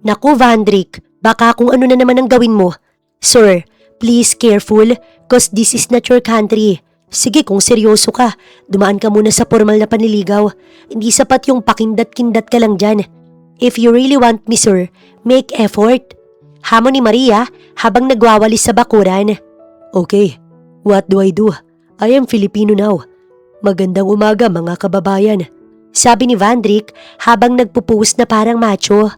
Naku Vandrick, baka kung ano na naman ang gawin mo. Sir, please careful cause this is not your country. Sige kung seryoso ka, dumaan ka muna sa formal na panliligaw. Hindi sapat yung pakindat-kindat ka lang dyan. If you really want me sir, make effort. Hamon ni Maria habang nagwawalis sa bakuran. Okay, what do I do? I am Filipino now. Magandang umaga mga kababayan. Sabi ni Vandrick habang nagpupuwis na parang macho.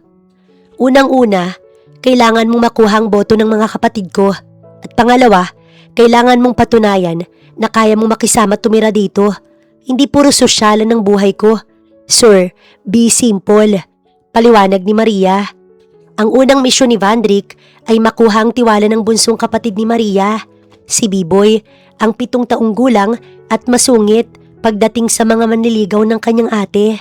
Unang-una, kailangan mong makuha ang boto ng mga kapatid ko. At pangalawa, kailangan mong patunayan na kaya mong makisama tumira dito. Hindi puro sosyalan ng buhay ko. Sir, be simple. Paliwanag ni Maria. Ang unang misyon ni Vandrick ay makuha ang tiwala ng bunsong kapatid ni Maria, si Biboy, ang 7 taong gulang at masungit pagdating sa mga manliligaw ng kanyang ate.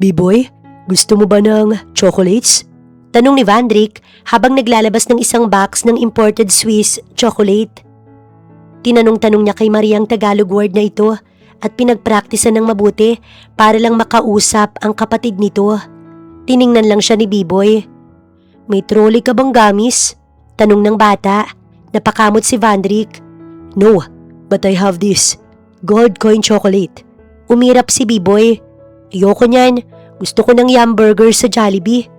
B-boy, gusto mo ba ng chocolates? Tanong ni Vandrick habang naglalabas ng isang box ng imported Swiss chocolate. Tinanong-tanong niya kay Maria ang Tagalog word na ito at pinagpraktisan ng mabuti para lang makausap ang kapatid nito. Tiningnan lang siya ni B-boy. May trolley ka bang gamis? Tanong ng bata. Napakamot si Vandrick. No, but I have this. Gold coin chocolate. Umirap si B-boy. Ayoko niyan. Gusto ko ng yum burger sa Jollibee.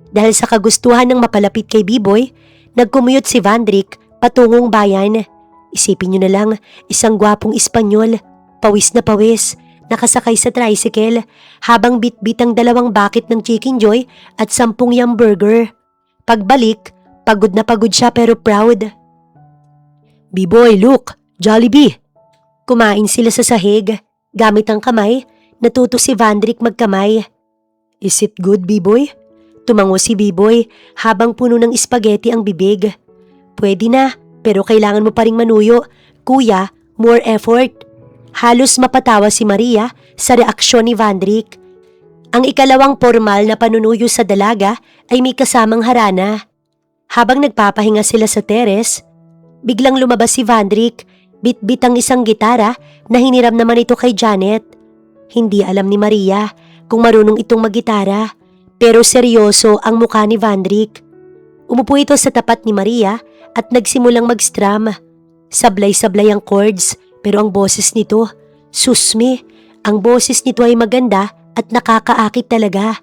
Dahil sa kagustuhan ng mapalapit kay B-boy, nagkumuyot si Vandrick patungong bayan. Isipin niyo na lang, isang gwapong Espanyol, pawis na pawis, nakasakay sa tricycle habang bitbit ang 2 bucket ng Chicken Joy at 10 yum burger. Pagbalik, pagod na pagod siya pero proud. B-boy, look! Jollibee! Kumain sila sa sahig. Gamit ang kamay, natuto si Vandrick magkamay. Is it good, B-boy? Tumango si B-boy habang puno ng spaghetti ang bibig. Pwede na, pero kailangan mo pa ring manuyo. Kuya, more effort. Halos mapatawa si Maria sa reaksyon ni Vandrick. Ang ikalawang formal na panunuyo sa dalaga ay may kasamang harana. Habang nagpapahinga sila sa teres, biglang lumabas si Vandrick, bit-bit ang isang gitara na hiniram naman ito kay Janet. Hindi alam ni Maria kung marunong itong maggitara, pero seryoso ang mukha ni Vandrick. Umupo ito sa tapat ni Maria at nagsimulang mag-strum. Sablay-sablay ang chords pero ang boses nito, susme, ang boses nito ay maganda at nakakaakit talaga.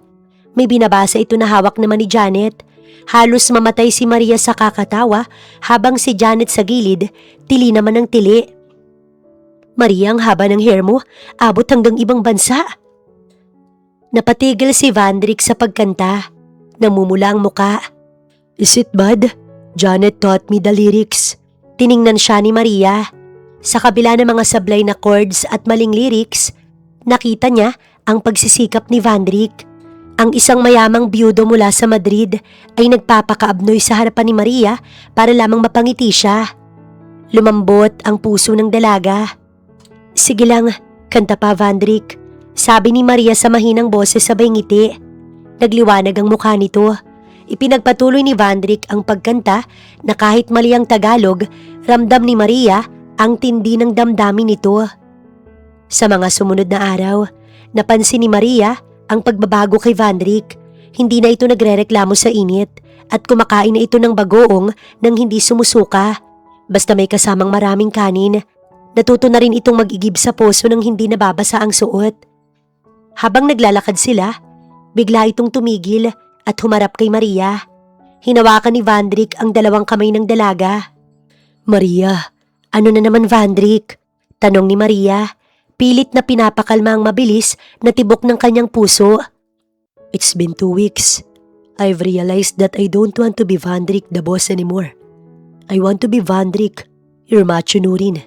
May binabasa ito na hawak naman ni Janet. Halos mamatay si Maria sa kakatawa habang si Janet sa gilid, tili naman ng tili. Maria, ang haba ng hair mo, abot hanggang ibang bansa. Napatigil si Vandrick sa pagkanta. Namumula ang muka. Is it bad? Janet taught me the lyrics. Tiningnan siya ni Maria. Sa kabila ng mga sablay na chords at maling lyrics, nakita niya ang pagsisikap ni Vandrick. Ang isang mayamang byudo mula sa Madrid ay nagpapakaabnoy sa harapan ni Maria para lamang mapangiti siya. Lumambot ang puso ng dalaga. Sige lang, kanta pa Vandrick. Sabi ni Maria sa mahinang boses sabay ngiti. Nagliwanag ang mukha nito. Ipinagpatuloy ni Vandrick ang pagkanta na kahit mali ang Tagalog, ramdam ni Maria ang tindi ng damdamin nito. Sa mga sumunod na araw, napansin ni Maria ang pagbabago kay Vandrick. Hindi na ito nagrereklamo sa init at kumakain na ito ng bagoong nang hindi sumusuka. Basta may kasamang maraming kanin. Natuto na rin itong mag-igib sa poso nang hindi nababasa ang suot. Habang naglalakad sila, bigla itong tumigil at humarap kay Maria. Hinawakan ni Vandrick ang 2 kamay ng dalaga. Maria, ano na naman Vandrick? Tanong ni Maria. Pilit na pinapakalma ang mabilis na tibok ng kanyang puso. It's been 2 weeks. I've realized that I don't want to be Vandrick the boss anymore. I want to be Vandrick, your macho nurin.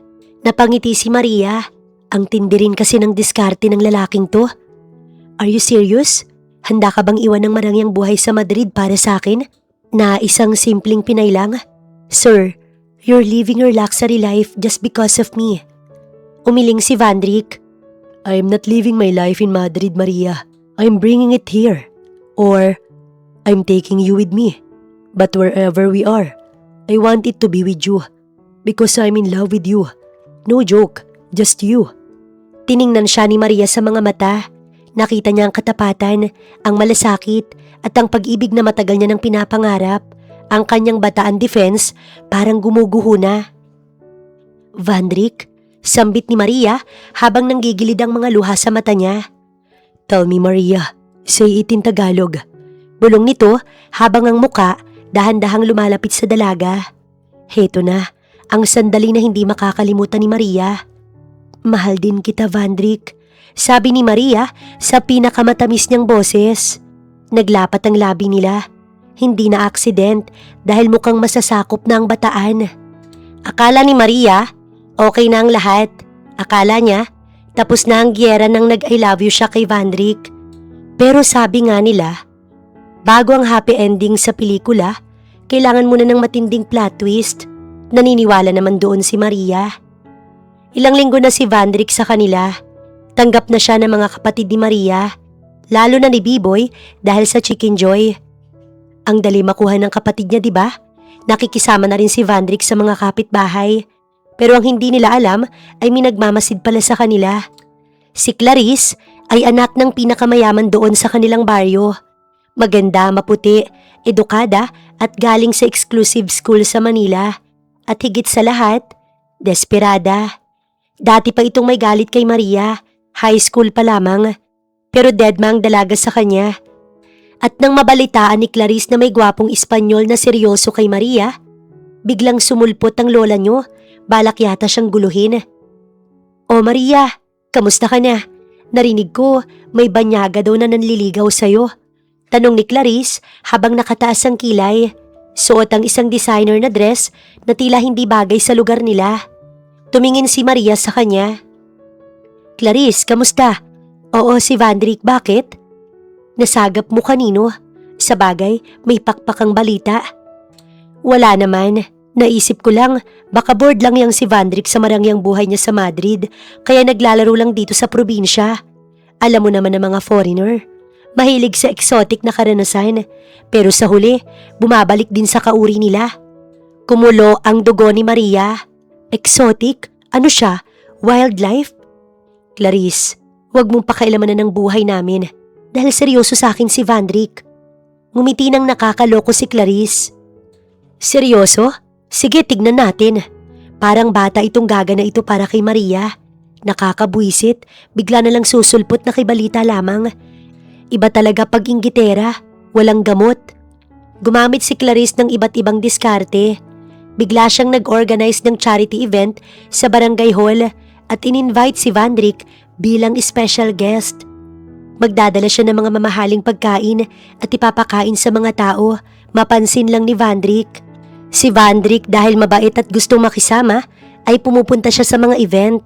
Napangiti si Maria. Ang tindi rin kasi ng diskarte ng lalaking to. Are you serious? Handa ka bang iwan ng marangyang buhay sa Madrid para sa akin? Na isang simpleng Pinay lang? Sir, you're living your luxury life just because of me. Umiling si Vandrik. I'm not living my life in Madrid, Maria. I'm bringing it here. Or, I'm taking you with me. But wherever we are, I want it to be with you. Because I'm in love with you. No joke, just you. Tiningnan siya ni Maria sa mga mata. Nakita niya ang katapatan, ang malasakit, at ang pag-ibig na matagal niya nang pinapangarap. Ang kanyang bataan defense parang gumuguho na. Vandrik, sambit ni Maria habang nanggigilid ang mga luha sa mata niya. Tell me, Maria. Say it in Tagalog. Bulong nito habang ang muka dahan-dahang lumalapit sa dalaga. Heto na, ang sandali na hindi makakalimutan ni Maria. Mahal din kita, Vandrik. Sabi ni Maria sa pinakamatamis niyang boses. Naglapat ang labi nila. Hindi na aksident dahil mukhang masasakop na ang bataan. Akala ni Maria, okay na ang lahat. Akala niya, tapos na ang giyera ng nag-I love you siya kay Vandrik. Pero sabi nga nila, bago ang happy ending sa pelikula, kailangan muna ng matinding plot twist. Naniniwala naman doon si Maria. Ilang linggo na si Vandrik sa kanila. Tanggap na siya ng mga kapatid ni Maria, lalo na ni Biboy dahil sa Chicken Joy. Ang dali makuha ng kapatid niya, di ba? Nakikisama na rin si Vandrik sa mga kapitbahay. Pero ang hindi nila alam ay may nagmamasid pala sa kanila. Si Clarice ay anak ng pinakamayaman doon sa kanilang baryo. Maganda, maputi, edukada at galing sa exclusive school sa Manila. At higit sa lahat, desperada. Dati pa itong may galit kay Maria, high school pa lamang. Pero deadma ang dalaga sa kanya. At nang mabalitaan ni Clarice na may gwapong Espanyol na seryoso kay Maria, biglang sumulpot ang lola niyo, balak yata siyang guluhin. O Maria, kamusta ka na? Narinig ko may banyaga daw na nanliligaw sa'yo. Tanong ni Clarice habang nakataas ang kilay. Suot ang isang designer na dress na tila hindi bagay sa lugar nila. Tumingin si Maria sa kanya. Clarice, kamusta? Oo, si Vandrik, bakit? Nasagap mo kanino? Sa bagay, may pakpakang balita. Wala naman. Naisip ko lang, baka bored lang yang si Vandrik sa marangyang buhay niya sa Madrid, kaya naglalaro lang dito sa probinsya. Alam mo naman ang mga foreigner. Mahilig sa exotic na karanasan, pero sa huli, bumabalik din sa kauri nila. Kumulo ang dugo ni Maria. Exotic? Ano siya? Wildlife? Clarice, huwag mong pakailaman na ng buhay namin dahil seryoso sa akin si Vandrik. Ngumiti nang nakakaloko si Clarice. Seryoso? Sige, tignan natin. Parang bata itong gaga na ito para kay Maria. Nakakabwisit, bigla na lang susulpot na kay balita lamang. Iba talaga pag inggitera, walang gamot. Gumamit si Clarice ng iba't ibang diskarte. Bigla siyang nag-organize ng charity event sa barangay hall at in-invite si Vandrik bilang special guest. Magdadala siya ng mga mamahaling pagkain at ipapakain sa mga tao, mapansin lang ni Vandrik. Si Vandrik dahil mabait at gustong makisama ay pumupunta siya sa mga event.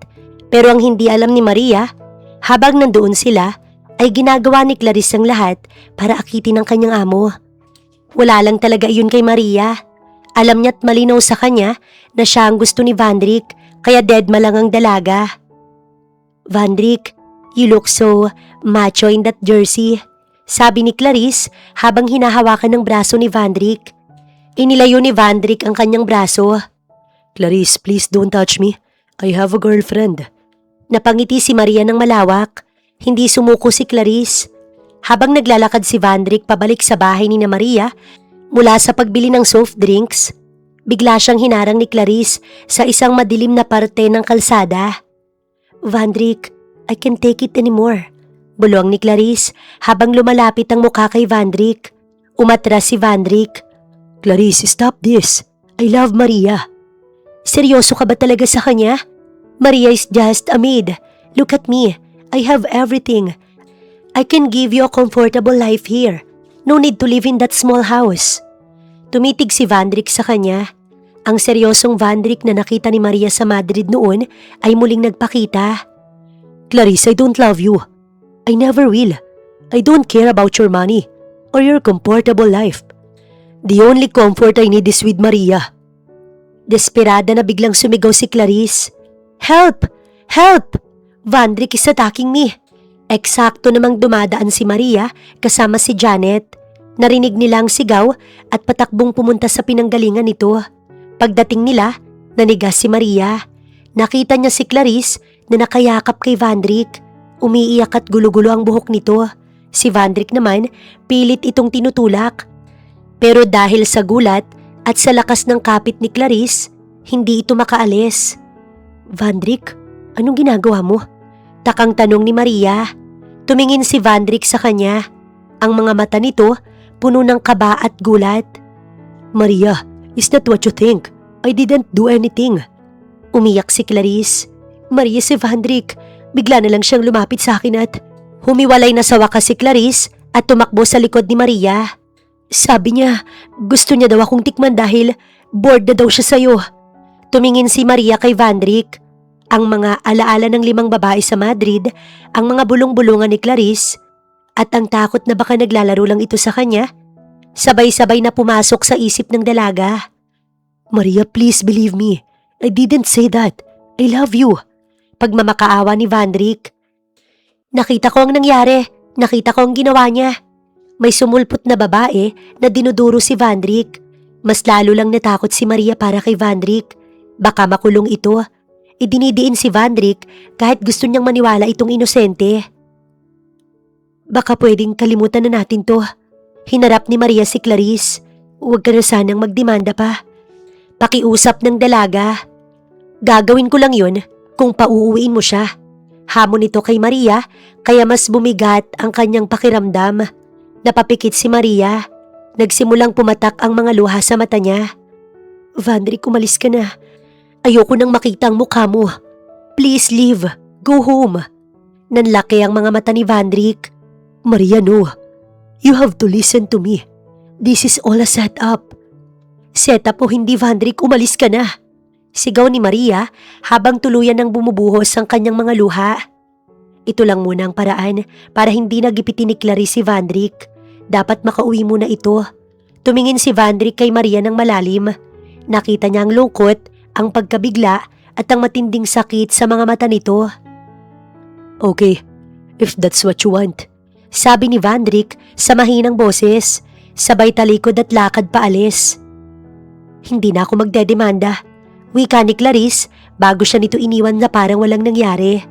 Pero ang hindi alam ni Maria, habang nandoon sila, ay ginagawa ni Clarice ang lahat para akitin ang kanyang amo. Wala lang talaga iyon kay Maria. Alam niya't malinaw sa kanya na siya ang gusto ni Vandrik, kaya deadma lang ang dalaga. Vandrik, you look so macho in that jersey, sabi ni Clarice habang hinahawakan ng braso ni Vandrik. Inilayo ni Vandrik ang kanyang braso. Clarice, please don't touch me. I have a girlfriend. Napangiti si Maria ng malawak. Hindi sumuko si Clarice. Habang naglalakad si Vandrik pabalik sa bahay ni Maria mula sa pagbili ng soft drinks, bigla siyang hinarang ni Clarice sa isang madilim na parte ng kalsada. Vandrik, I can't take it anymore. Bulong ni Clarice habang lumalapit ang mukha kay Vandrik. Umatras si Vandrik. Clarice, stop this. I love Maria. Seryoso ka ba talaga sa kanya? Maria is just a maid. Look at me. I have everything. I can give you a comfortable life here. No need to live in that small house. Tumitig si Vandrik sa kanya. Ang seryosong Vandrik na nakita ni Maria sa Madrid noon ay muling nagpakita. Clarice, I don't love you. I never will. I don't care about your money or your comfortable life. The only comfort I need is with Maria. Desperada na biglang sumigaw si Clarice. Help! Help! Vandrick is attacking me. Eksakto namang dumadaan si Maria kasama si Janet. Narinig nila ang sigaw at patakbong pumunta sa pinanggalingan nito. Pagdating nila, nanigas si Maria. Nakita niya si Clarice na nakayakap kay Vandrick. Umiiyak at gulo-gulo ang buhok nito. Si Vandrick naman, pilit itong tinutulak. Pero dahil sa gulat at sa lakas ng kapit ni Clarice, hindi ito makaalis. Vandrick, anong ginagawa mo? Takang tanong ni Maria. Tumingin si Vandrick sa kanya. Ang mga mata nito puno ng kaba at gulat. Maria, is that what you think? I didn't do anything. Umiyak si Clarice. Maria, si Vandrick, bigla na lang siyang lumapit sa akin at humiwalay na sa wakas si Clarice at tumakbo sa likod ni Maria. Sabi niya, gusto niya daw akong tikman dahil bored na daw siya sa'yo. Tumingin si Maria kay Vandrick. Ang mga alaala ng 5 babae sa Madrid, ang mga bulong-bulungan ni Clarice, at ang takot na baka naglalaro lang ito sa kanya, sabay-sabay na pumasok sa isip ng dalaga. Maria, please believe me. I didn't say that. I love you. Pagmamakaawa ni Vandrick. Nakita ko ang nangyari. Nakita ko ang ginawa niya. May sumulpot na babae na dinuduro si Vandrick. Mas lalo lang natakot si Maria para kay Vandrick. Baka makulong ito. Idinidiin si Vandrick kahit gusto niyang maniwala itong inosente. Baka pwedeng kalimutan na natin to. Hinarap ni Maria si Clarice. Huwag ka na sanang magdemanda pa. Pakiusap ng dalaga. Gagawin ko lang yun kung pauuwiin mo siya. Hamon nito kay Maria kaya mas bumigat ang kanyang pakiramdam. Napapikit si Maria. Nagsimulang pumatak ang mga luha sa mata niya. Vandrick, umalis ka na. Ayoko nang makita ang mukha mo. Please leave. Go home. Nanlaki ang mga mata ni Vandrick. Maria, no. You have to listen to me. This is all a setup. Setup o hindi, Vandrick, umalis ka na. Sigaw ni Maria habang tuluyan ng bumubuhos ang kanyang mga luha. Ito lang muna ang paraan para hindi nagipitin ni Clarice si Vandrick. Dapat makauwi muna ito. Tumingin si Vandrick kay Maria ng malalim. Nakita niya ang lungkot, ang pagkabigla at ang matinding sakit sa mga mata nito. Okay, if that's what you want. Sabi ni Vandrick sa mahinang boses, sabay talikod at lakad paalis. Hindi na ako magdedemanda. Wika ni Clarice bago siya nito iniwan na parang walang nangyari.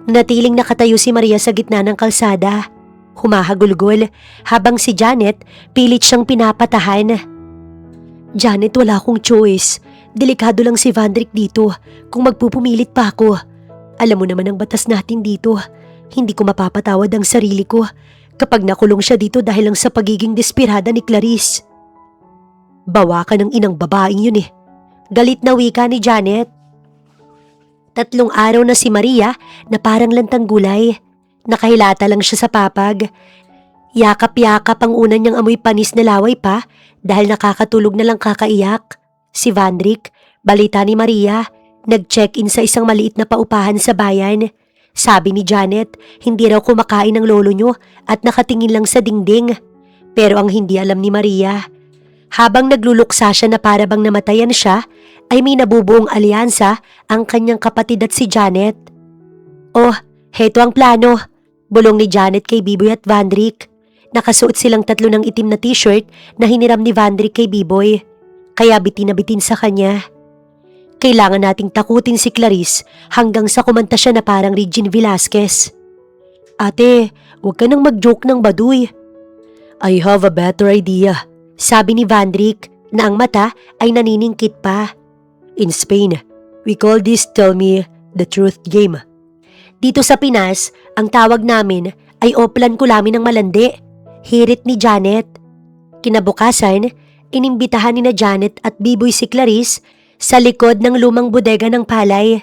Natiling nakatayo si Maria sa gitna ng kalsada. Humahagulgol habang si Janet pilit siyang pinapatahan. Janet, wala akong choice. Delikado lang si Vandrick dito kung magpupumilit pa ako. Alam mo naman ang batas natin dito. Hindi ko mapapatawad ang sarili ko kapag nakulong siya dito dahil lang sa pagiging desperada ni Clarice. Bawa ka ng inang babaeng yun eh. Galit na wika ni Janet. 3 araw na si Maria na parang lantang gulay. Nakahilata lang siya sa papag. Yakap-yakap ang una niyang amoy panis na laway pa dahil nakakatulog na lang kakaiyak. Si Vandrick, balita ni Maria, nag-check-in sa isang maliit na paupahan sa bayan. Sabi ni Janet, hindi raw kumakain ng lolo niyo at nakatingin lang sa dingding. Pero ang hindi alam ni Maria, habang nagluluksa siya na para bang namatayan siya, ay may nabubuong alyansa ang kanyang kapatid at si Janet. Oh, heto ang plano, bulong ni Janet kay Biboy at Vandrick. Nakasuot silang 3 ng itim na t-shirt na hiniram ni Vandrick kay Biboy. Kaya bitin na bitin sa kanya. Kailangan nating takutin si Clarice hanggang sa kumanta siya na parang Regine Velasquez. Ate, huwag ka nang mag-joke ng baduy. I have a better idea, sabi ni Vandrick na ang mata ay naniningkit pa. In Spain, we call this Tell Me the Truth game. Dito sa Pinas, ang tawag namin ay Oplan Kulamin ng Malandi, hirit ni Janet. Kinabukasan, inimbitahan ni na Janet at Biboy si Clarice sa likod ng lumang bodega ng palay.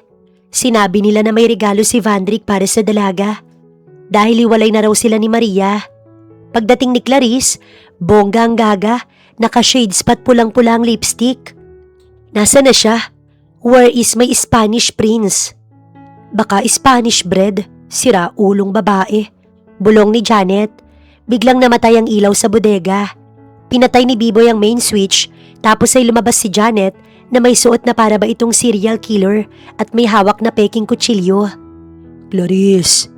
Sinabi nila na may regalo si Vandrick para sa dalaga. Dahil hiwalay na raw sila ni Maria. Pagdating ni Clarice, bongga ang gaga, naka-shades pat pulang-pula ang lipstick. Nasaan na siya? Where is my Spanish prince? Baka Spanish bread, sira ulong babae. Bulong ni Janet. biglang namatay ang ilaw sa bodega. Pinatay ni Biboy ang main switch tapos ay lumabas si Janet na may suot na para ba itong serial killer at may hawak na peking kutsilyo. Clarice!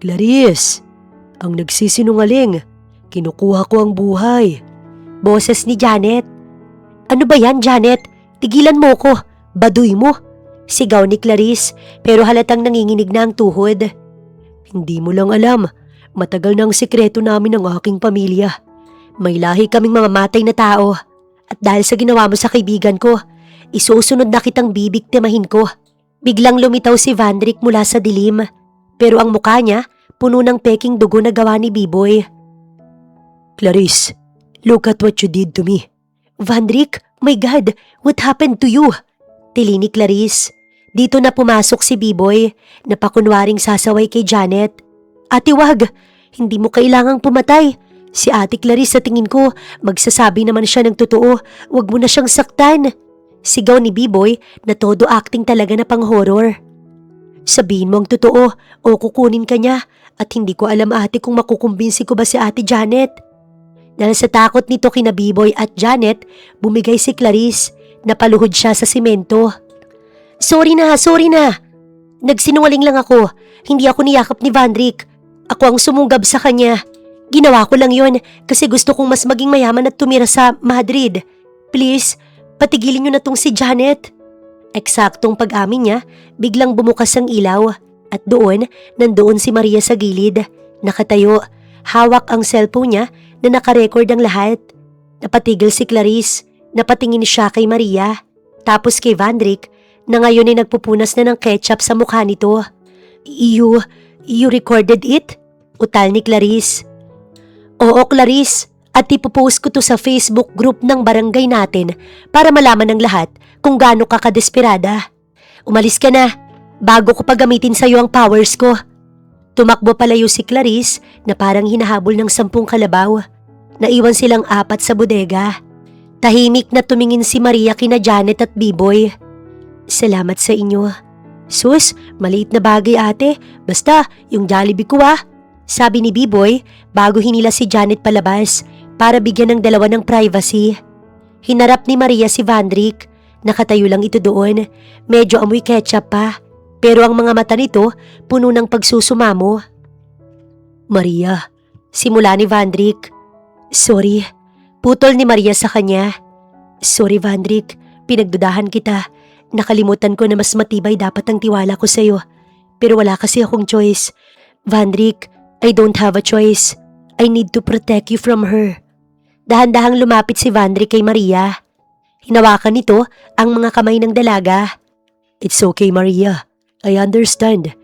Clarice! Ang nagsisinungaling. Kinukuha ko ang buhay. Boses ni Janet. Ano ba yan, Janet? Tigilan mo ko. Baduy mo. Sigaw ni Clarice pero halatang nanginginig na ang tuhod. Hindi mo lang alam. Matagal na ang sikreto namin ng aking pamilya. May lahi kaming mamamatay na tao. At dahil sa ginawa mo sa kaibigan ko, isusunod na kitang bibiktimahin ko. Biglang lumitaw si Vandrick mula sa dilim. Pero ang mukha niya, puno ng peking dugo na gawa ni Biboy. Clarice, look at what you did to me. Vandrick, my God, what happened to you? Tili ni Clarice. Dito na pumasok si Biboy, na pakunwaring sasaway kay Janet. Ate wag, hindi mo kailangang pumatay. Si Ate Clarice sa tingin ko, magsasabi naman siya ng totoo, wag mo na siyang saktan. Sigaw ni Biboy na todo acting talaga na pang horror. Sabihin mo ang totoo o kukunin ka niya at hindi ko alam ate kung makukumbinsi ko ba si Ate Janet. Dahil sa takot nito kina Biboy at Janet, bumigay si Clarice, napaluhod siya sa simento. Sorry na. Nagsinungaling lang ako, hindi ako niyakap ni Vandrick. Ako ang sumungab sa kanya. Ginawa ko lang yon kasi gusto kong mas maging mayaman at tumira sa Madrid. Please, patigilin niyo na tong si Janet. Eksaktong pag-amin niya, biglang bumukas ang ilaw at nandoon si Maria sa gilid. Nakatayo, hawak ang cellphone niya na nakarecord ang lahat. Napatigil si Clarice, napatingin siya kay Maria, tapos kay Vandrick na ngayon ay nagpupunas na ng ketchup sa mukha nito. You recorded it? Utal ni Clarice. Oo, Clarice, at ipopost ko to sa Facebook group ng barangay natin para malaman ng lahat kung gaano ka kadesperada. Umalis ka na, bago ko pagamitin sa'yo ang powers ko. Tumakbo palayo si Clarice na parang hinahabol ng 10 kalabaw. Naiwan silang 4 sa bodega. Tahimik na tumingin si Maria kina Janet at Biboy. Salamat sa inyo. Sus, maliit na bagay ate, basta yung Jollibee ko sabi ni Biboy bago hinila si Janet palabas para bigyan ng dalawa ng privacy. Hinarap ni Maria si Vandrick. Nakatayo lang ito doon. Medyo amoy ketchup pa. Pero ang mga mata nito puno ng pagsusumamo. Maria, simula ni Vandrick. Sorry. Putol ni Maria sa kanya. Sorry Vandrick, pinagdudahan kita. Nakalimutan ko na mas matibay dapat ang tiwala ko sa'yo. Pero wala kasi akong choice. Vandrick, I don't have a choice. I need to protect you from her. Dahan-dahang lumapit si Vandrick kay Maria. Hinawakan nito ang mga kamay ng dalaga. It's okay Maria. I understand.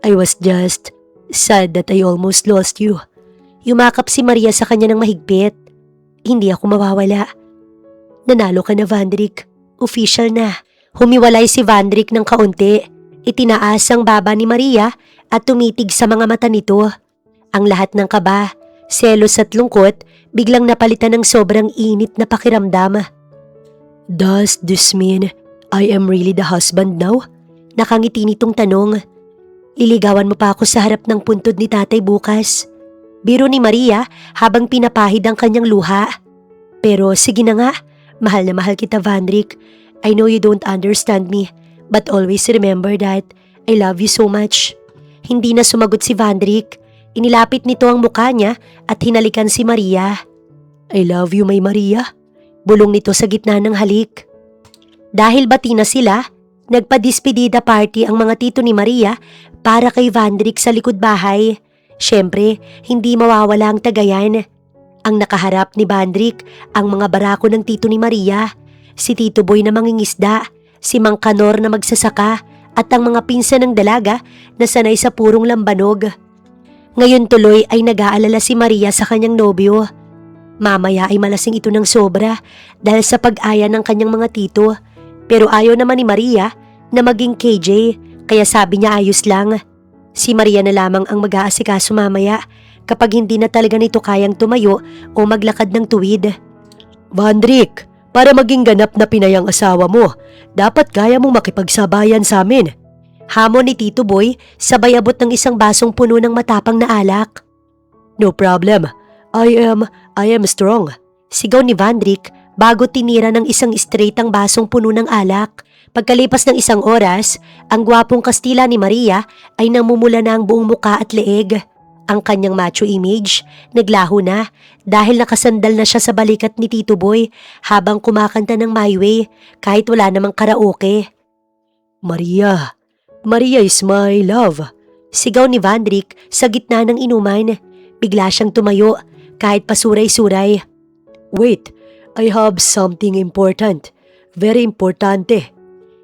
I was just sad that I almost lost you. Yumakap si Maria sa kanya ng mahigpit. Hindi ako mawawala. Nanalo ka na Vandrick. Official na. Humiwalay si Vandrick ng kaunti. Itinaas ang baba ni Maria at tumitig sa mga mata nito. Ang lahat ng kaba, selos at lungkot biglang napalitan ng sobrang init na pakiramdam. Does this mean I am really the husband now? Nakangiti nitong tanong. Liligawan mo pa ako sa harap ng puntod ni tatay bukas. Biro ni Maria habang pinapahid ang kanyang luha. Pero sige na nga, mahal na mahal kita Vandrick. I know you don't understand me, but always remember that I love you so much. Hindi na sumagot si Vandrick. Inilapit nito ang mukha niya at hinalikan si Maria. I love you, my Maria. Bulong nito sa gitna ng halik. Dahil bati na sila, nagpa-despedida party ang mga tito ni Maria para kay Vandrick sa likod bahay. Siyempre, hindi mawawala ang tagayan. Ang nakaharap ni Vandrick ang mga barako ng tito ni Maria, si Tito Boy na mangingisda, si Mang Kanor na magsasaka at ang mga pinsan ng dalaga na sanay sa purong lambanog. Ngayon tuloy ay nag-aalala si Maria sa kanyang nobyo. Mamaya ay malasing ito ng sobra dahil sa pag-aya ng kanyang mga tito. Pero ayaw naman ni Maria na maging KJ kaya sabi niya ayos lang. Si Maria na lamang ang mag-aasikaso mamaya kapag hindi na talaga nito kayang tumayo o maglakad ng tuwid. Vandrick, para maging ganap na pinayang asawa mo, dapat kaya mong makipagsabayan sa amin. Hamon ni Tito Boy sabay abot ng isang basong puno ng matapang na alak. No problem. I am strong. Sigaw ni Vandrik bago tinira ng isang straight ang basong puno ng alak. Pagkalipas ng isang oras, ang gwapong Kastila ni Maria ay namumula na ang buong muka at leeg. Ang kanyang macho image naglaho na dahil nakasandal na siya sa balikat ni Tito Boy habang kumakanta ng My Way kahit wala namang karaoke. Maria is my love. Sigaw ni Vandrik sa gitna ng inuman. Bigla siyang tumayo kahit pasuray-suray. Wait, I have something important. Very importante.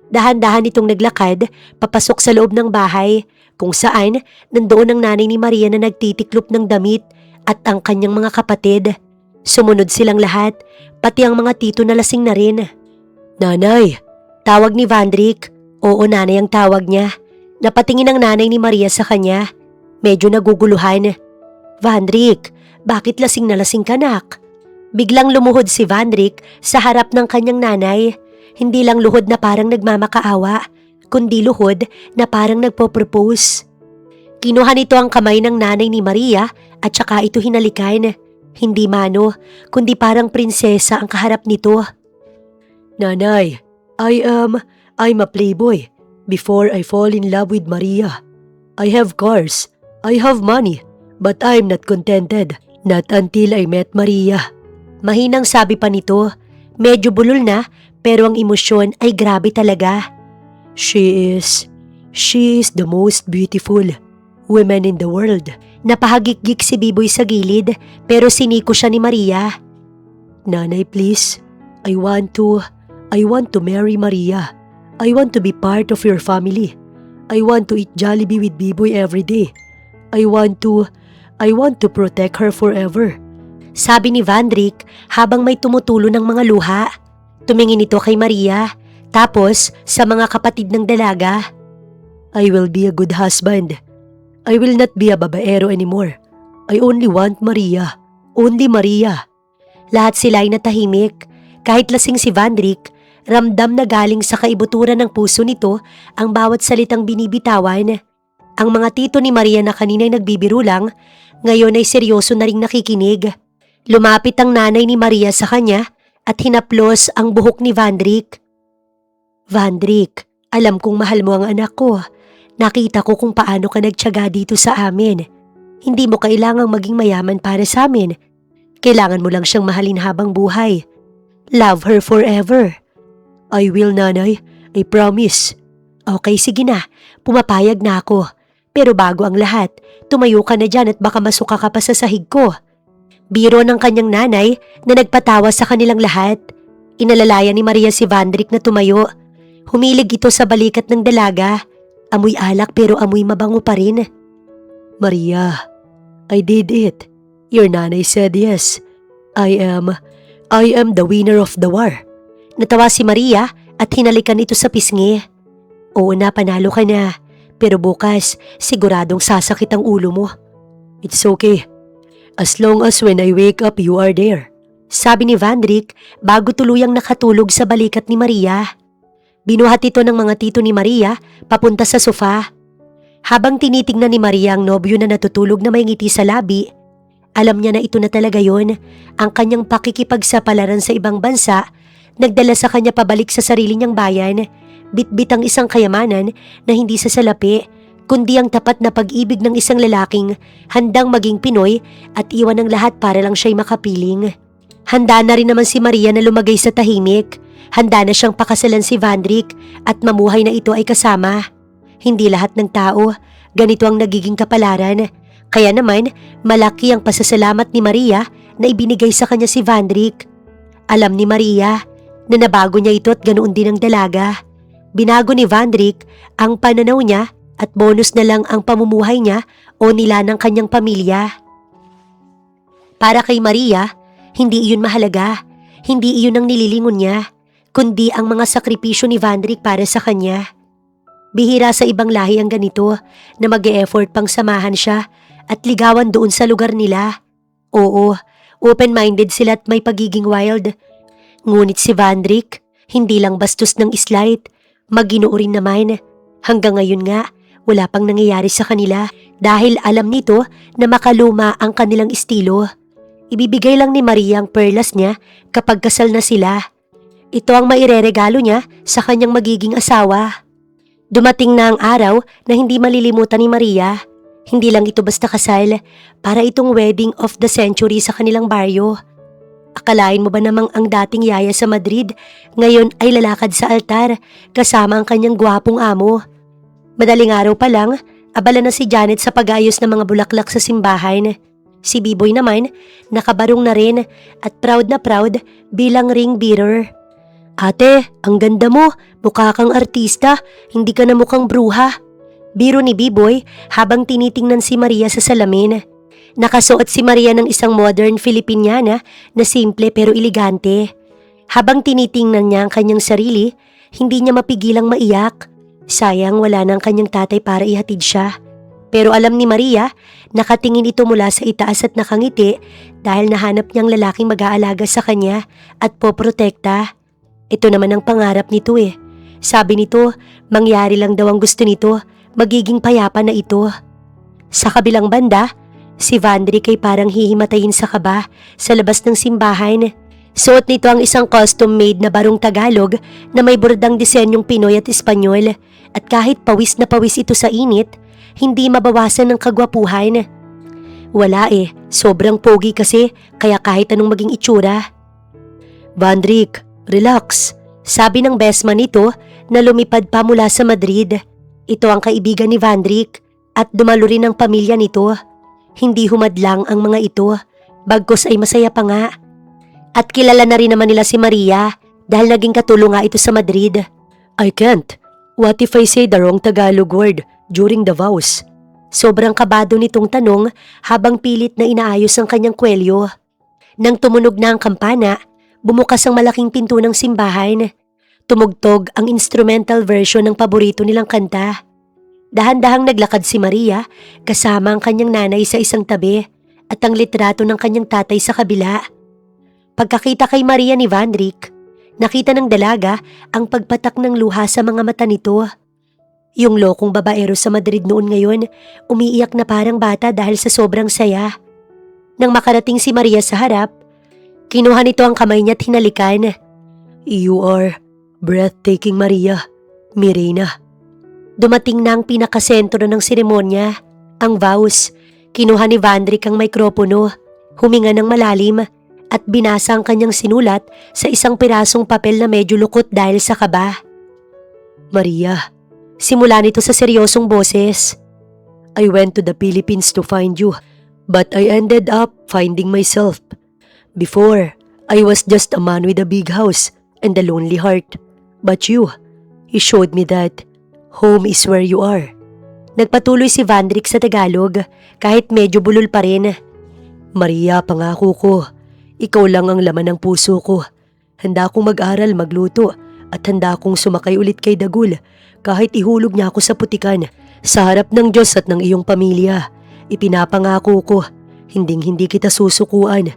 Dahan-dahan itong naglakad papasok sa loob ng bahay kung saan nandoon ang nanay ni Maria na nagtitiklop ng damit at ang kanyang mga kapatid. Sumunod silang lahat, pati ang mga tito na lasing na rin. Nanay! Tawag ni Vandrik. Oo, nanay ang tawag niya. Napatingin ang nanay ni Maria sa kanya. Medyo naguguluhan. Vandrik, bakit lasing na lasing ka, nak? Biglang lumuhod si Vandrik sa harap ng kanyang nanay. Hindi lang luhod na parang nagmamakaawa, kundi luhod na parang nagpo-propose. Kinuha nito ang kamay ng nanay ni Maria at saka ito hinalikan. Hindi mano, kundi parang prinsesa ang kaharap nito. Nanay, I'm a playboy. Before I fall in love with Maria, I have cars, I have money, but I'm not contented. Not until I met Maria. Mahinang sabi pa nito, medyo bulol na pero ang emosyon ay grabe talaga. She is the most beautiful woman in the world. Napahagik-gik si Biboy sa gilid pero siniko siya ni Maria. Nanay, please, I want to marry Maria. I want to be part of your family. I want to eat Jollibee with Biboy every day. I want to protect her forever. Sabi ni Vandrik habang may tumutulo ng mga luha. Tumingin ito kay Maria, tapos sa mga kapatid ng dalaga. I will be a good husband. I will not be a babaero anymore. I only want Maria. Only Maria. Lahat sila ay natahimik. Kahit lasing si Vandrik, ramdam na galing sa kaibuturan ng puso nito ang bawat salitang binibitawan. Ang mga tito ni Maria na kanina'y nagbibiro lang, ngayon ay seryoso na ring nakikinig. Lumapit ang nanay ni Maria sa kanya at hinaplos ang buhok ni Vandrik. Vandrik, alam kong mahal mo ang anak ko. Nakita ko kung paano ka nagtiyaga dito sa amin. Hindi mo kailangang maging mayaman para sa amin. Kailangan mo lang siyang mahalin habang buhay. Love her forever. I will, nanay. I promise. Okay, sige na. Pumapayag na ako. Pero bago ang lahat, tumayo ka na dyan at baka masuka ka pa sa sahig ko. Biro ng kanyang nanay na nagpatawa sa kanilang lahat. Inalalayan ni Maria si Vandrik na tumayo. Humilig ito sa balikat ng dalaga. Amoy alak pero amoy mabango pa rin. Maria, I did it. Your nanay said yes. I am the winner of the war. Natawa si Maria at hinalikan ito sa pisngi. Oo na, panalo ka na. Pero bukas, siguradong sasakit ang ulo mo. It's okay. As long as when I wake up, you are there. Sabi ni Vandrik bago tuluyang nakatulog sa balikat ni Maria. Binuhat ito ng mga tito ni Maria papunta sa sofa. Habang tinitingnan ni Maria ang nobyo na natutulog na may ngiti sa labi, alam niya na ito na talaga yon. Ang kanyang pakikipagsapalaran sa ibang bansa, nagdala sa kanya pabalik sa sarili niyang bayan, bitbit ang isang kayamanan na hindi sa salapi, kundi ang tapat na pag-ibig ng isang lalaking handang maging Pinoy at iwan ng lahat para lang siya'y makapiling. Handa na rin naman si Maria na lumagay sa tahimik. Handa na siyang pakasalan si Vandrik at mamuhay na ito ay kasama. Hindi lahat ng tao, ganito ang nagiging kapalaran. Kaya naman, malaki ang pasasalamat ni Maria na ibinigay sa kanya si Vandrik. Alam ni Maria na nabago niya ito at ganoon din ang dalaga. Binago ni Vandrik ang pananaw niya at bonus na lang ang pamumuhay niya o nila ng kanyang pamilya. Para kay Maria, hindi iyon mahalaga, hindi iyon ang nililingon niya, kundi ang mga sakripisyo ni Vandrik para sa kanya. Bihira sa ibang lahi ang ganito na mag-e-effort pang samahan siya at ligawan doon sa lugar nila. Oo, open-minded sila at may pagiging wild. Ngunit si Vandrik, hindi lang bastos ng slight, maginoo rin naman. Hanggang ngayon nga, wala pang nangyayari sa kanila dahil alam nito na makaluma ang kanilang estilo. Ibibigay lang ni Maria ang perlas niya kapag kasal na sila. Ito ang maireregalo niya sa kanyang magiging asawa. Dumating na ang araw na hindi malilimutan ni Maria. Hindi lang ito basta kasal, para itong wedding of the century sa kanilang baryo. Akalain mo ba namang ang dating yaya sa Madrid ngayon ay lalakad sa altar kasama ang kanyang gwapong amo? Madaling araw pa lang, abala na si Janet sa pag-ayos ng mga bulaklak sa simbahan. Si Biboy naman, nakabarong na rin at proud na proud bilang ring bearer. Ate, ang ganda mo, mukha kang artista, hindi ka na mukhang bruha. Biro ni Biboy habang tinitingnan si Maria sa salamin. Nakasuot si Maria ng isang modern Filipiniana na simple pero elegante. Habang tinitingnan niya ang kanyang sarili, hindi niya mapigilang maiyak. Sayang wala na ang kanyang tatay para ihatid siya. Pero alam ni Maria, nakatingin ito mula sa itaas at nakangiti dahil nahanap niyang lalaking mag-aalaga sa kanya at poprotekta. Ito naman ang pangarap nito eh. Sabi nito, mangyari lang daw ang gusto nito, magiging payapa na ito. Sa kabilang banda, si Vandrick ay parang hihimatayin sa kaba sa labas ng simbahan. Suot nito ang isang custom-made na barong Tagalog na may bordang disenyong Pinoy at Espanyol at kahit pawis na pawis ito sa init, hindi mabawasan ng kagwapuhan. Wala eh, sobrang pogi kasi kaya kahit anong maging itsura. Vandrick, relax, sabi ng bestman nito na lumipad pa mula sa Madrid. Ito ang kaibigan ni Vandrick at dumalo rin ang pamilya nito. Hindi humadlang ang mga ito, bagkus ay masaya pa nga. At kilala na rin naman nila si Maria dahil naging katulong nga ito sa Madrid. I can't. What if I say the wrong Tagalog word during the vows? Sobrang kabado nitong tanong habang pilit na inaayos ang kanyang kwelyo. Nang tumunog na ang kampana, bumukas ang malaking pinto ng simbahan. Tumugtog ang instrumental version ng paborito nilang kanta. Dahan-dahang naglakad si Maria kasama ang kanyang nanay sa isang tabi at ang litrato ng kanyang tatay sa kabila. Pagkakita kay Maria ni Vandrick, nakita ng dalaga ang pagpatak ng luha sa mga mata nito. Yung lokong babaero sa Madrid noon ngayon, umiiyak na parang bata dahil sa sobrang saya. Nang makarating si Maria sa harap, kinuha nito ang kamay niya at hinalikan. You are breathtaking, Maria. Mirena. Dumating na ang pinakasentro ng seremonya, ang vows. Kinuha ni Vandrick ang mikropono, huminga ng malalim at binasa ang kanyang sinulat sa isang pirasong papel na medyo lukot dahil sa kaba. Maria, simula nito sa seryosong boses. I went to the Philippines to find you, but I ended up finding myself. Before, I was just a man with a big house and a lonely heart. But you showed me that home is where you are. Nagpatuloy si Vandrick sa Tagalog kahit medyo bulol pa rin. Maria, pangako ko, ikaw lang ang laman ng puso ko. Handa akong mag-aral, magluto at handa akong sumakay ulit kay Dagul kahit ihulog niya ako sa putikan sa harap ng Diyos at ng iyong pamilya. Ipinapangako ko, hinding-hindi kita susukuan.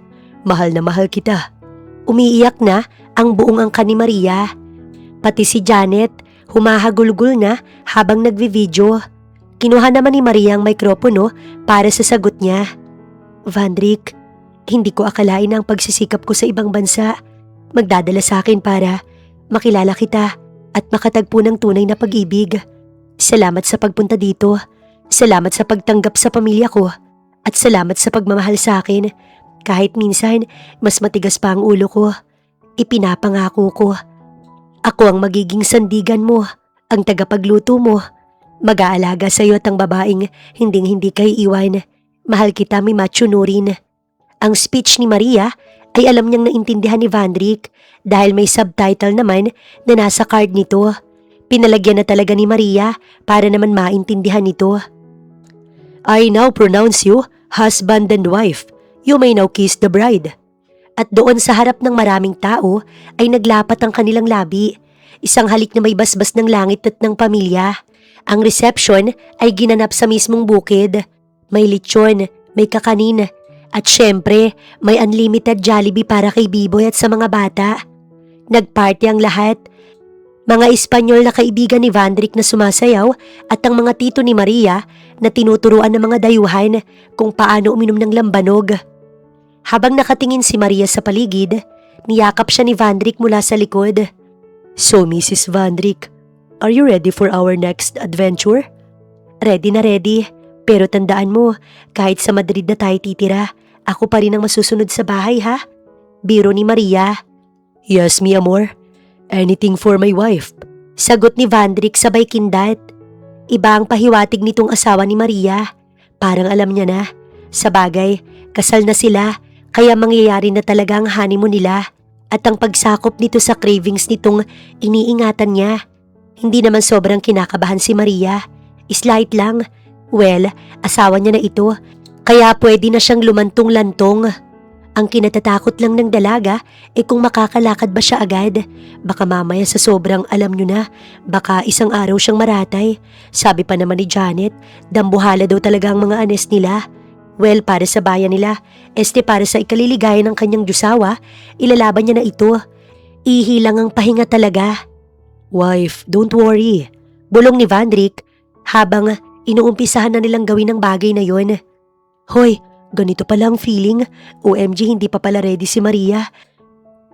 Mahal na mahal kita. Umiiyak na ang buong angkan ni Maria. Pati si Janet, humahagulgul na habang nagvi-video. Kinuha naman ni Maria ang mikropono para sa sagot niya. Vandrick, hindi ko akalain na ang pagsisikap ko sa ibang bansa magdadala sa akin para makilala kita at makatagpo ng tunay na pag-ibig. Salamat sa pagpunta dito. Salamat sa pagtanggap sa pamilya ko. At salamat sa pagmamahal sa akin. Kahit minsan, mas matigas pa ang ulo ko. Ipinapangako ko. Ako ang magiging sandigan mo, ang tagapagluto mo. Mag-aalaga sa iyo at ang babaeng hinding-hindi kay iwan. Mahal kita, mi machunurin. Ang speech ni Maria ay alam niyang naintindihan ni Vandrick dahil may subtitle naman na nasa card nito. Pinalagyan na talaga ni Maria para naman maintindihan nito. I now pronounce you husband and wife. You may now kiss the bride. At doon sa harap ng maraming tao ay naglapat ang kanilang labi. Isang halik na may basbas ng langit at ng pamilya. Ang reception ay ginanap sa mismong bukid. May lechon, may kakanin, at syempre may unlimited Jollibee para kay Biboy at sa mga bata. Nagparty ang lahat. Mga Espanyol na kaibigan ni Vandrick na sumasayaw at ang mga tito ni Maria na tinuturuan ng mga dayuhan kung paano uminom ng lambanog. Habang nakatingin si Maria sa paligid, niyakap siya ni Vandrick mula sa likod. So, Mrs. Vandrick, are you ready for our next adventure? Ready na ready, pero tandaan mo, kahit sa Madrid na tayo titira, ako pa rin ang masusunod sa bahay ha? Biro ni Maria. Yes, mi amor. Anything for my wife. Sagot ni Vandrick sabay kindat. Iba ang pahiwatig nitong asawa ni Maria. Parang alam niya na. Sa bagay, kasal na sila, kaya mangyayari na talaga ang honeymoon nila. At ang pagsakop nito sa cravings nitong iniingatan niya. Hindi naman sobrang kinakabahan si Maria. Slight lang. Well, asawa niya na ito, kaya pwede na siyang lumantong-lantong. Ang kinatatakot lang ng dalaga kung makakalakad ba siya agad. Baka mamaya sa sobrang alam nyo na, baka isang araw siyang maratay. Sabi pa naman ni Janet, dambuhala daw talaga ang mga anes nila. Well, para sa bayan nila, para sa ikaliligaya ng kanyang Diyosawa, ilalaban niya na ito. Ihilang ang pahinga talaga. Wife, don't worry. Bulong ni Vandrick habang inuumpisahan na nilang gawin ang bagay na yon. Hoy, ganito pala ang feeling. OMG, hindi pa pala ready si Maria.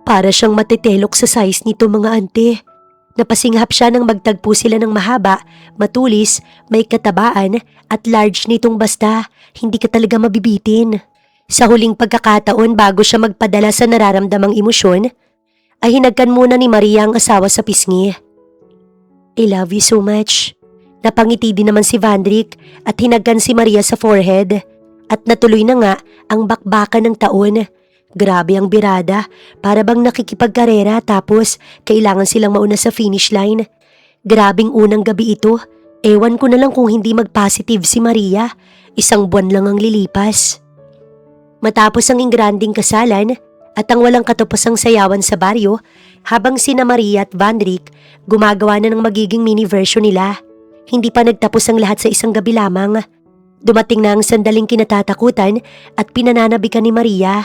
Para siyang matitelok sa size nito mga ante. Napasinghap siya nang magtagpo sila ng mahaba, matulis, may katabaan at large nitong basta hindi ka talaga mabibitin. Sa huling pagkakataon bago siya magpadala sa nararamdamang emosyon, ay hinagkan muna ni Maria ang asawa sa pisngi. I love you so much. Napangiti din naman si Vandrick at hinagkan si Maria sa forehead. At natuloy na nga ang bakbakan ng taon. Grabe ang birada, para bang nakikipagkarera tapos kailangan silang mauna sa finish line. Grabing unang gabi ito, ewan ko na lang kung hindi mag-positive si Maria, 1 buwan lang ang lilipas. Matapos ang ingranding kasalan at ang walang katapusang sayawan sa baryo, habang sina Maria at Vandrick gumagawa na ng magiging mini version nila. Hindi pa nagtapos ang lahat sa isang gabi lamang. Dumating na ang sandaling kinatatakutan at pinananabikan ni Maria.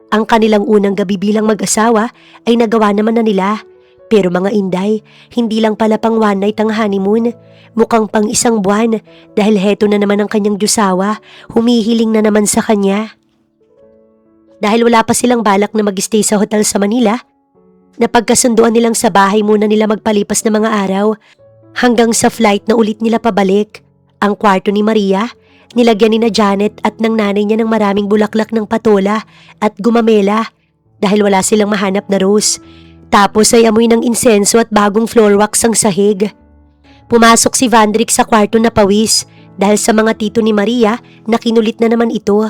Ang kanilang unang gabi bilang mag-asawa ay nagawa naman na nila. Pero mga inday, hindi lang pala pang one night ang honeymoon. Mukhang pang 1 buwan dahil heto na naman ang kanyang Diyosawa, humihiling na naman sa kanya. Dahil wala pa silang balak na mag-stay sa hotel sa Manila, napagkasunduan nilang sa bahay muna nila magpalipas ng mga araw hanggang sa flight na ulit nila pabalik. Ang kwarto ni Maria, nilagyan ni na Janet at ng nanay niya ng maraming bulaklak ng patola at gumamela dahil wala silang mahanap na rose. Tapos ay amoy ng insenso at bagong floor wax ang sahig. Pumasok si Vandrick sa kwarto na pawis dahil sa mga tito ni Maria na kinulit na naman ito.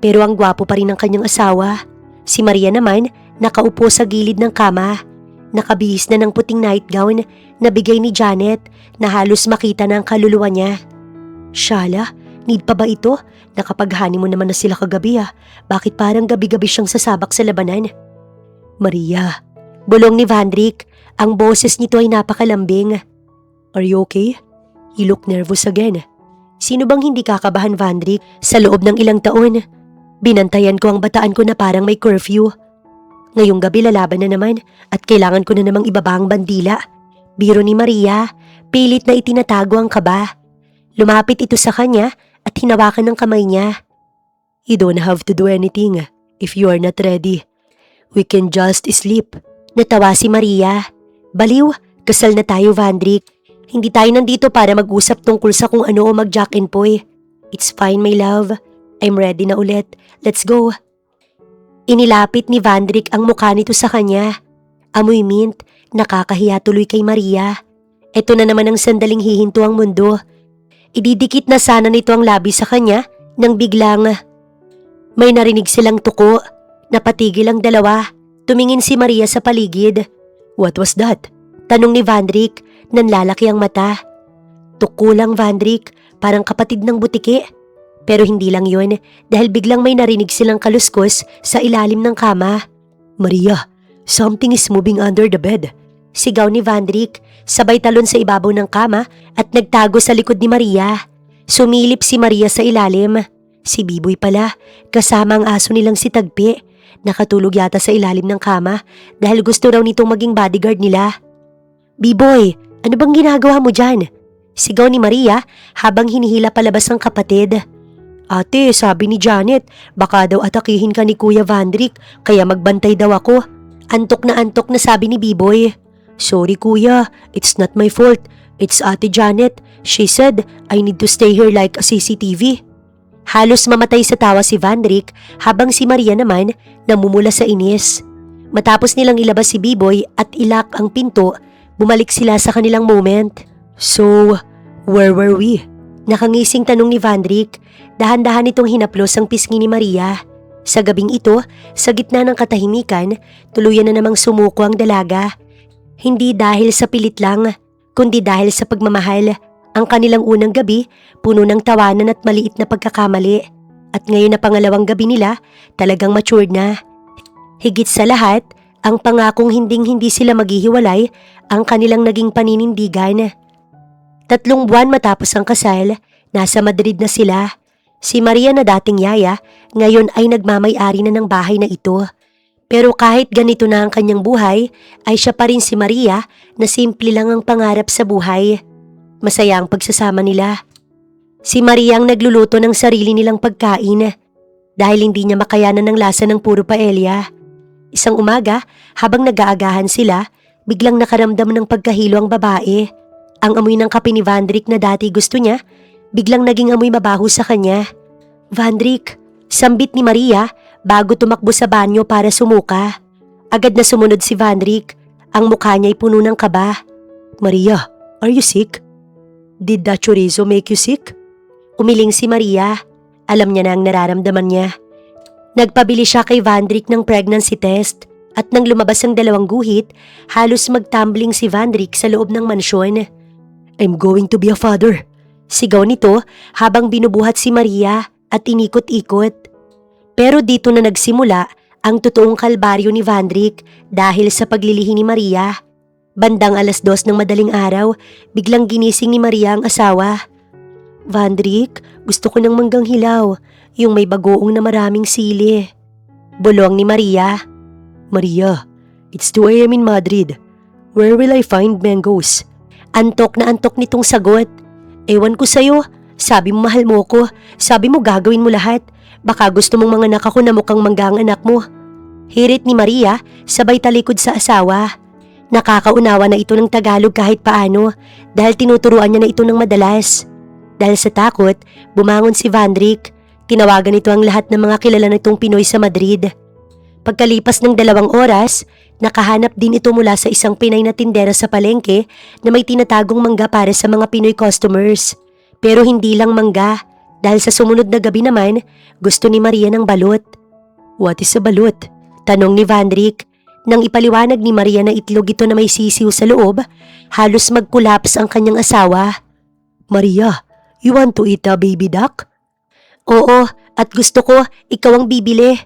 Pero ang gwapo pa rin ng kanyang asawa. Si Maria naman nakaupo sa gilid ng kama. Nakabihis na ng puting nightgown na bigay ni Janet na halos makita na ang kaluluwa niya. Shala, need pa ba ito? Nakapag-honeymoon naman na sila kagabi ah. Bakit parang gabi-gabi siyang sasabak sa labanan? Maria, bulong ni Vandrick. Ang boses nito ay napakalambing. Are you okay? You look nervous again. Sino bang hindi kakabahan, Vandrick? Sa loob ng ilang taon, binantayan ko ang bataan ko na parang may curfew. Ngayong gabi lalaban na naman at kailangan ko na namang ibaba ang bandila. Biro ni Maria, pilit na itinatago ang kaba. Lumapit ito sa kanya at hinawakan ng kamay niya. You don't have to do anything if you are not ready. We can just sleep. Natawa si Maria. Baliw, kasal na tayo, Vandrick. Hindi tayo nandito para mag-usap tungkol sa kung ano o mag-jack and poy. It's fine, my love. I'm ready na ulit. Let's go. Inilapit ni Vandrick ang mukha nito sa kanya. Amoy mint, nakakahiya tuloy kay Maria. Ito na naman ang sandaling hihinto ang mundo. Ididikit na sana nito ang labi sa kanya nang biglang may narinig silang tuko. Napatigil ang dalawa. Tumingin si Maria sa paligid. What was that? Tanong ni Vandrick, nanlalaki ang mata. Tuko lang, Vandrick, parang kapatid ng butiki. Pero hindi lang yun dahil biglang may narinig silang kaluskos sa ilalim ng kama. Maria, something is moving under the bed. Sigaw ni Vandrick, sabay talon sa ibabaw ng kama at nagtago sa likod ni Maria. Sumilip si Maria sa ilalim. Si Biboy pala, kasama ang aso nilang si Tagpi. Nakatulog yata sa ilalim ng kama dahil gusto raw nitong maging bodyguard nila. Biboy, ano bang ginagawa mo dyan? Sigaw ni Maria habang hinihila palabas ang kapatid. Ate, sabi ni Janet, baka daw atakihin ka ni Kuya Vandrick, kaya magbantay daw ako. Antok na sabi ni Biboy. Sorry kuya, it's not my fault. It's Ate Janet. She said, I need to stay here like a CCTV. Halos mamatay sa tawa si Vandrick habang si Maria naman namumula sa inis. Matapos nilang ilabas si Biboy at ilak ang pinto, bumalik sila sa kanilang moment. So, where were we? Nakangising tanong ni Vandrick, dahan-dahan itong hinaplos ang pisngi ni Maria. Sa gabing ito, sa gitna ng katahimikan, tuluyan na namang sumuko ang dalaga. Hindi dahil sa pilit lang, kundi dahil sa pagmamahal. Ang kanilang unang gabi, puno ng tawanan at maliit na pagkakamali. At ngayon na pangalawang gabi nila, talagang matured na. Higit sa lahat, ang pangakong hinding-hindi sila maghihiwalay, ang kanilang naging paninindigan. 3 buwan matapos ang kasal, nasa Madrid na sila. Si Maria na dating yaya, ngayon ay nagmamay-ari na ng bahay na ito. Pero kahit ganito na ang kanyang buhay, ay siya pa rin si Maria na simple lang ang pangarap sa buhay. Masaya ang pagsasama nila. Si Maria ang nagluluto ng sarili nilang pagkain dahil hindi niya makayanan ng lasa ng puro paella. Isang umaga, habang nag-aagahan sila, biglang nakaramdam ng pagkahilo ang babae. Ang amoy ng kape ni Vandrick na dati gusto niya, biglang naging amoy mabaho sa kanya. Vandrick, sambit ni Maria bago tumakbo sa banyo para sumuka. Agad na sumunod si Vandrick. Ang mukha niya ay puno ng kaba. Maria, are you sick? Did that chorizo make you sick? Umiling si Maria. Alam niya na ang nararamdaman niya. Nagpabili siya kay Vandrick ng pregnancy test at nang lumabas ang 2 guhit, halos magtumbling si Vandrick sa loob ng mansyon. I'm going to be a father. Sigaw nito habang binubuhat si Maria at inikot-ikot. Pero dito na nagsimula ang totoong kalbaryo ni Vandrick dahil sa paglilihi ni Maria. Bandang 2:00 ng madaling araw, biglang ginising ni Maria ang asawa. Vandrick, gusto ko ng manggang hilaw, yung may bagoong na maraming sili. Bulong ni Maria. Maria, it's 2 a.m. in Madrid. Where will I find mangoes? Antok na antok nitong sagot. Ewan ko sa'yo, sabi mo mahal mo ko, sabi mo gagawin mo lahat. Baka gusto mong manganak ako na mukhang mangga ang anak mo. Hirit ni Maria, sabay talikod sa asawa. Nakakaunawa na ito ng Tagalog kahit paano dahil tinuturuan niya na ito ng madalas. Dahil sa takot, bumangon si Vandrick. Tinawagan nito ang lahat ng mga kilala nitong Pinoy sa Madrid. Pagkalipas ng 2 oras, nakahanap din ito mula sa isang Pinay na tindera sa palengke na may tinatagong mangga para sa mga Pinoy customers. Pero hindi lang mangga, dahil sa sumunod na gabi naman, gusto ni Maria ng balot. What is a balot? Tanong ni Vandrick. Nang ipaliwanag ni Maria na itlog ito na may sisiw sa loob, halos mag-collapse ang kanyang asawa. Maria, you want to eat a baby duck? Oo, at gusto ko ikaw ang bibili.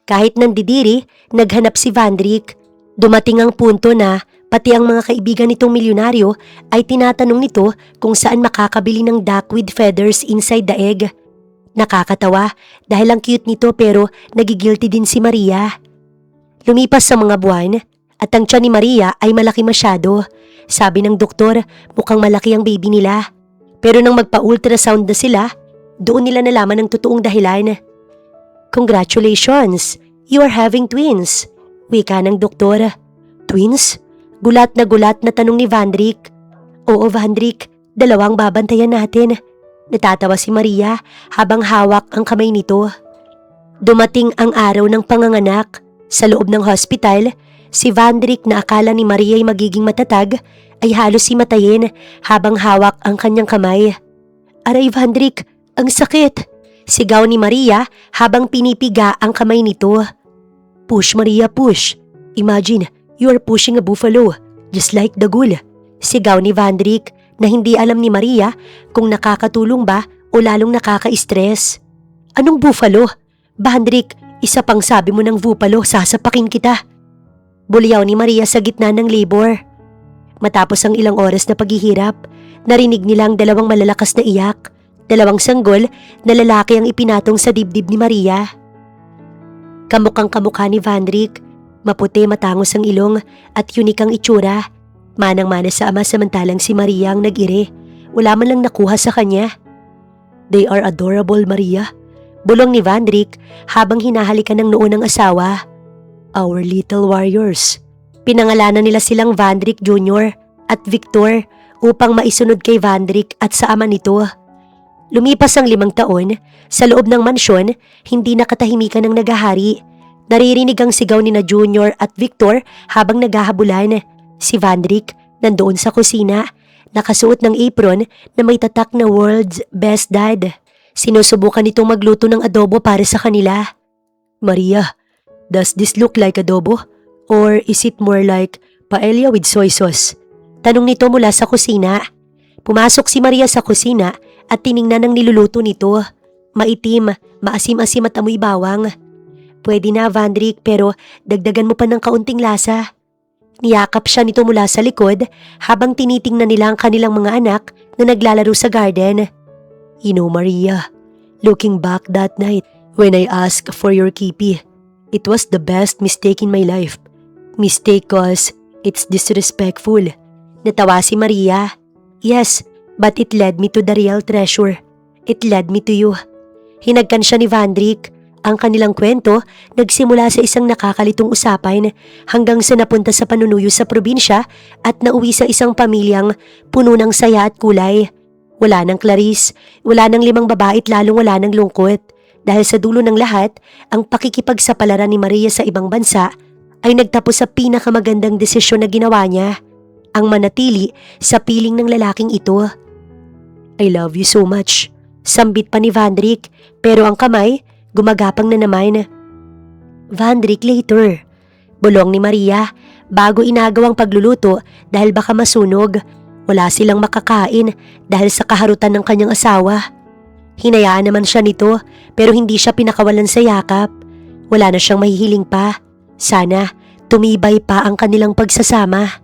Kahit nandidiri, naghanap si Vandrick. Dumating ang punto na pati ang mga kaibigan nitong milyonaryo ay tinatanong nito kung saan makakabili ng duck with feathers inside the egg. Nakakatawa dahil ang cute nito pero nagigilty din si Maria. Lumipas sa mga buwan at ang tiyan ni Maria ay malaki masyado. Sabi ng doktor, mukhang malaki ang baby nila. Pero nang magpa-ultrasound na sila, doon nila nalaman ang totoong dahilan. Congratulations, you are having twins. Wika ng doktor. Twins? Gulat na tanong ni Vandrick. Oo Vandrick, 2 babantayan natin. Natatawa si Maria habang hawak ang kamay nito. Dumating ang araw ng panganganak. Sa loob ng hospital, si Vandrick na akala ni Maria ay magiging matatag ay halos himatayin habang hawak ang kanyang kamay. Aray Vandrick, ang sakit! Sigaw ni Maria habang pinipiga ang kamay nito. Push Maria, push. Imagine, you are pushing a buffalo, just like the ghoul. Sigaw ni Vandrick na hindi alam ni Maria kung nakakatulong ba o lalong nakaka-stress. Anong buffalo? Vandrick, isa pang sabi mo ng buffalo, sasapakin kita. Bulyaw ni Maria sa gitna ng labor. Matapos ang ilang oras na paghihirap, narinig nila ang 2 malalakas na iyak. 2 sanggol na lalaki ang ipinatong sa dibdib ni Maria. Kamukhang kamukha ni Vandrick, maputi matangos ang ilong at unik ang itsura. Manang-mana sa ama samantalang si Maria ang nag-ire. Wala man lang nakuha sa kanya. They are adorable, Maria. Bulong ni Vandrick habang hinahalikan ng noo ng asawa. Our little warriors. Pinangalanan nila silang Vandrick Jr. at Victor upang maisunod kay Vandrick at sa ama nito. Lumipas ang 5 taon, sa loob ng mansyon, hindi nakatahimikan ng nagahari. Naririnig ang sigaw ni na Junior at Victor habang naghahabulan. Si Vandrick nandoon sa kusina, nakasuot ng apron na may tatak na World's Best Dad. Sinusubukan nitong magluto ng adobo para sa kanila. Maria, does this look like adobo? Or is it more like paella with soy sauce? Tanong nito mula sa kusina. Pumasok si Maria sa kusina at tiningnan ang niluluto nito. Maitim, maasim-asim at amoy bawang. Pwede na, Vandrick, pero dagdagan mo pa ng kaunting lasa. Niyakap siya nito mula sa likod habang tinitingnan nila ang kanilang mga anak na naglalaro sa garden. You know, Maria, looking back that night when I asked for your kipi, it was the best mistake in my life. Mistake cause it's disrespectful. Natawa si Maria. Yes, but it led me to the real treasure. It led me to you. Hinagkan siya ni Vandrick. Ang kanilang kwento nagsimula sa isang nakakalitong usapan hanggang sa napunta sa panunuyo sa probinsya at nauwi sa isang pamilyang puno ng saya at kulay. Wala ng Clarice, wala ng 5 babae at lalong wala ng lungkot. Dahil sa dulo ng lahat, ang pakikipagsapalaran ni Maria sa ibang bansa ay nagtapos sa pinakamagandang desisyon na ginawa niya, ang manatili sa piling ng lalaking ito. I love you so much. Sambit pa ni Vandrick, pero ang kamay gumagapang na naman. Vandrick, later. Bulong ni Maria bago inagaw ang pagluluto dahil baka masunog. Wala silang makakain dahil sa kaharutan ng kanyang asawa. Hinayaan naman siya nito pero hindi siya pinakawalan sa yakap. Wala na siyang mahihiling pa. Sana tumibay pa ang kanilang pagsasama.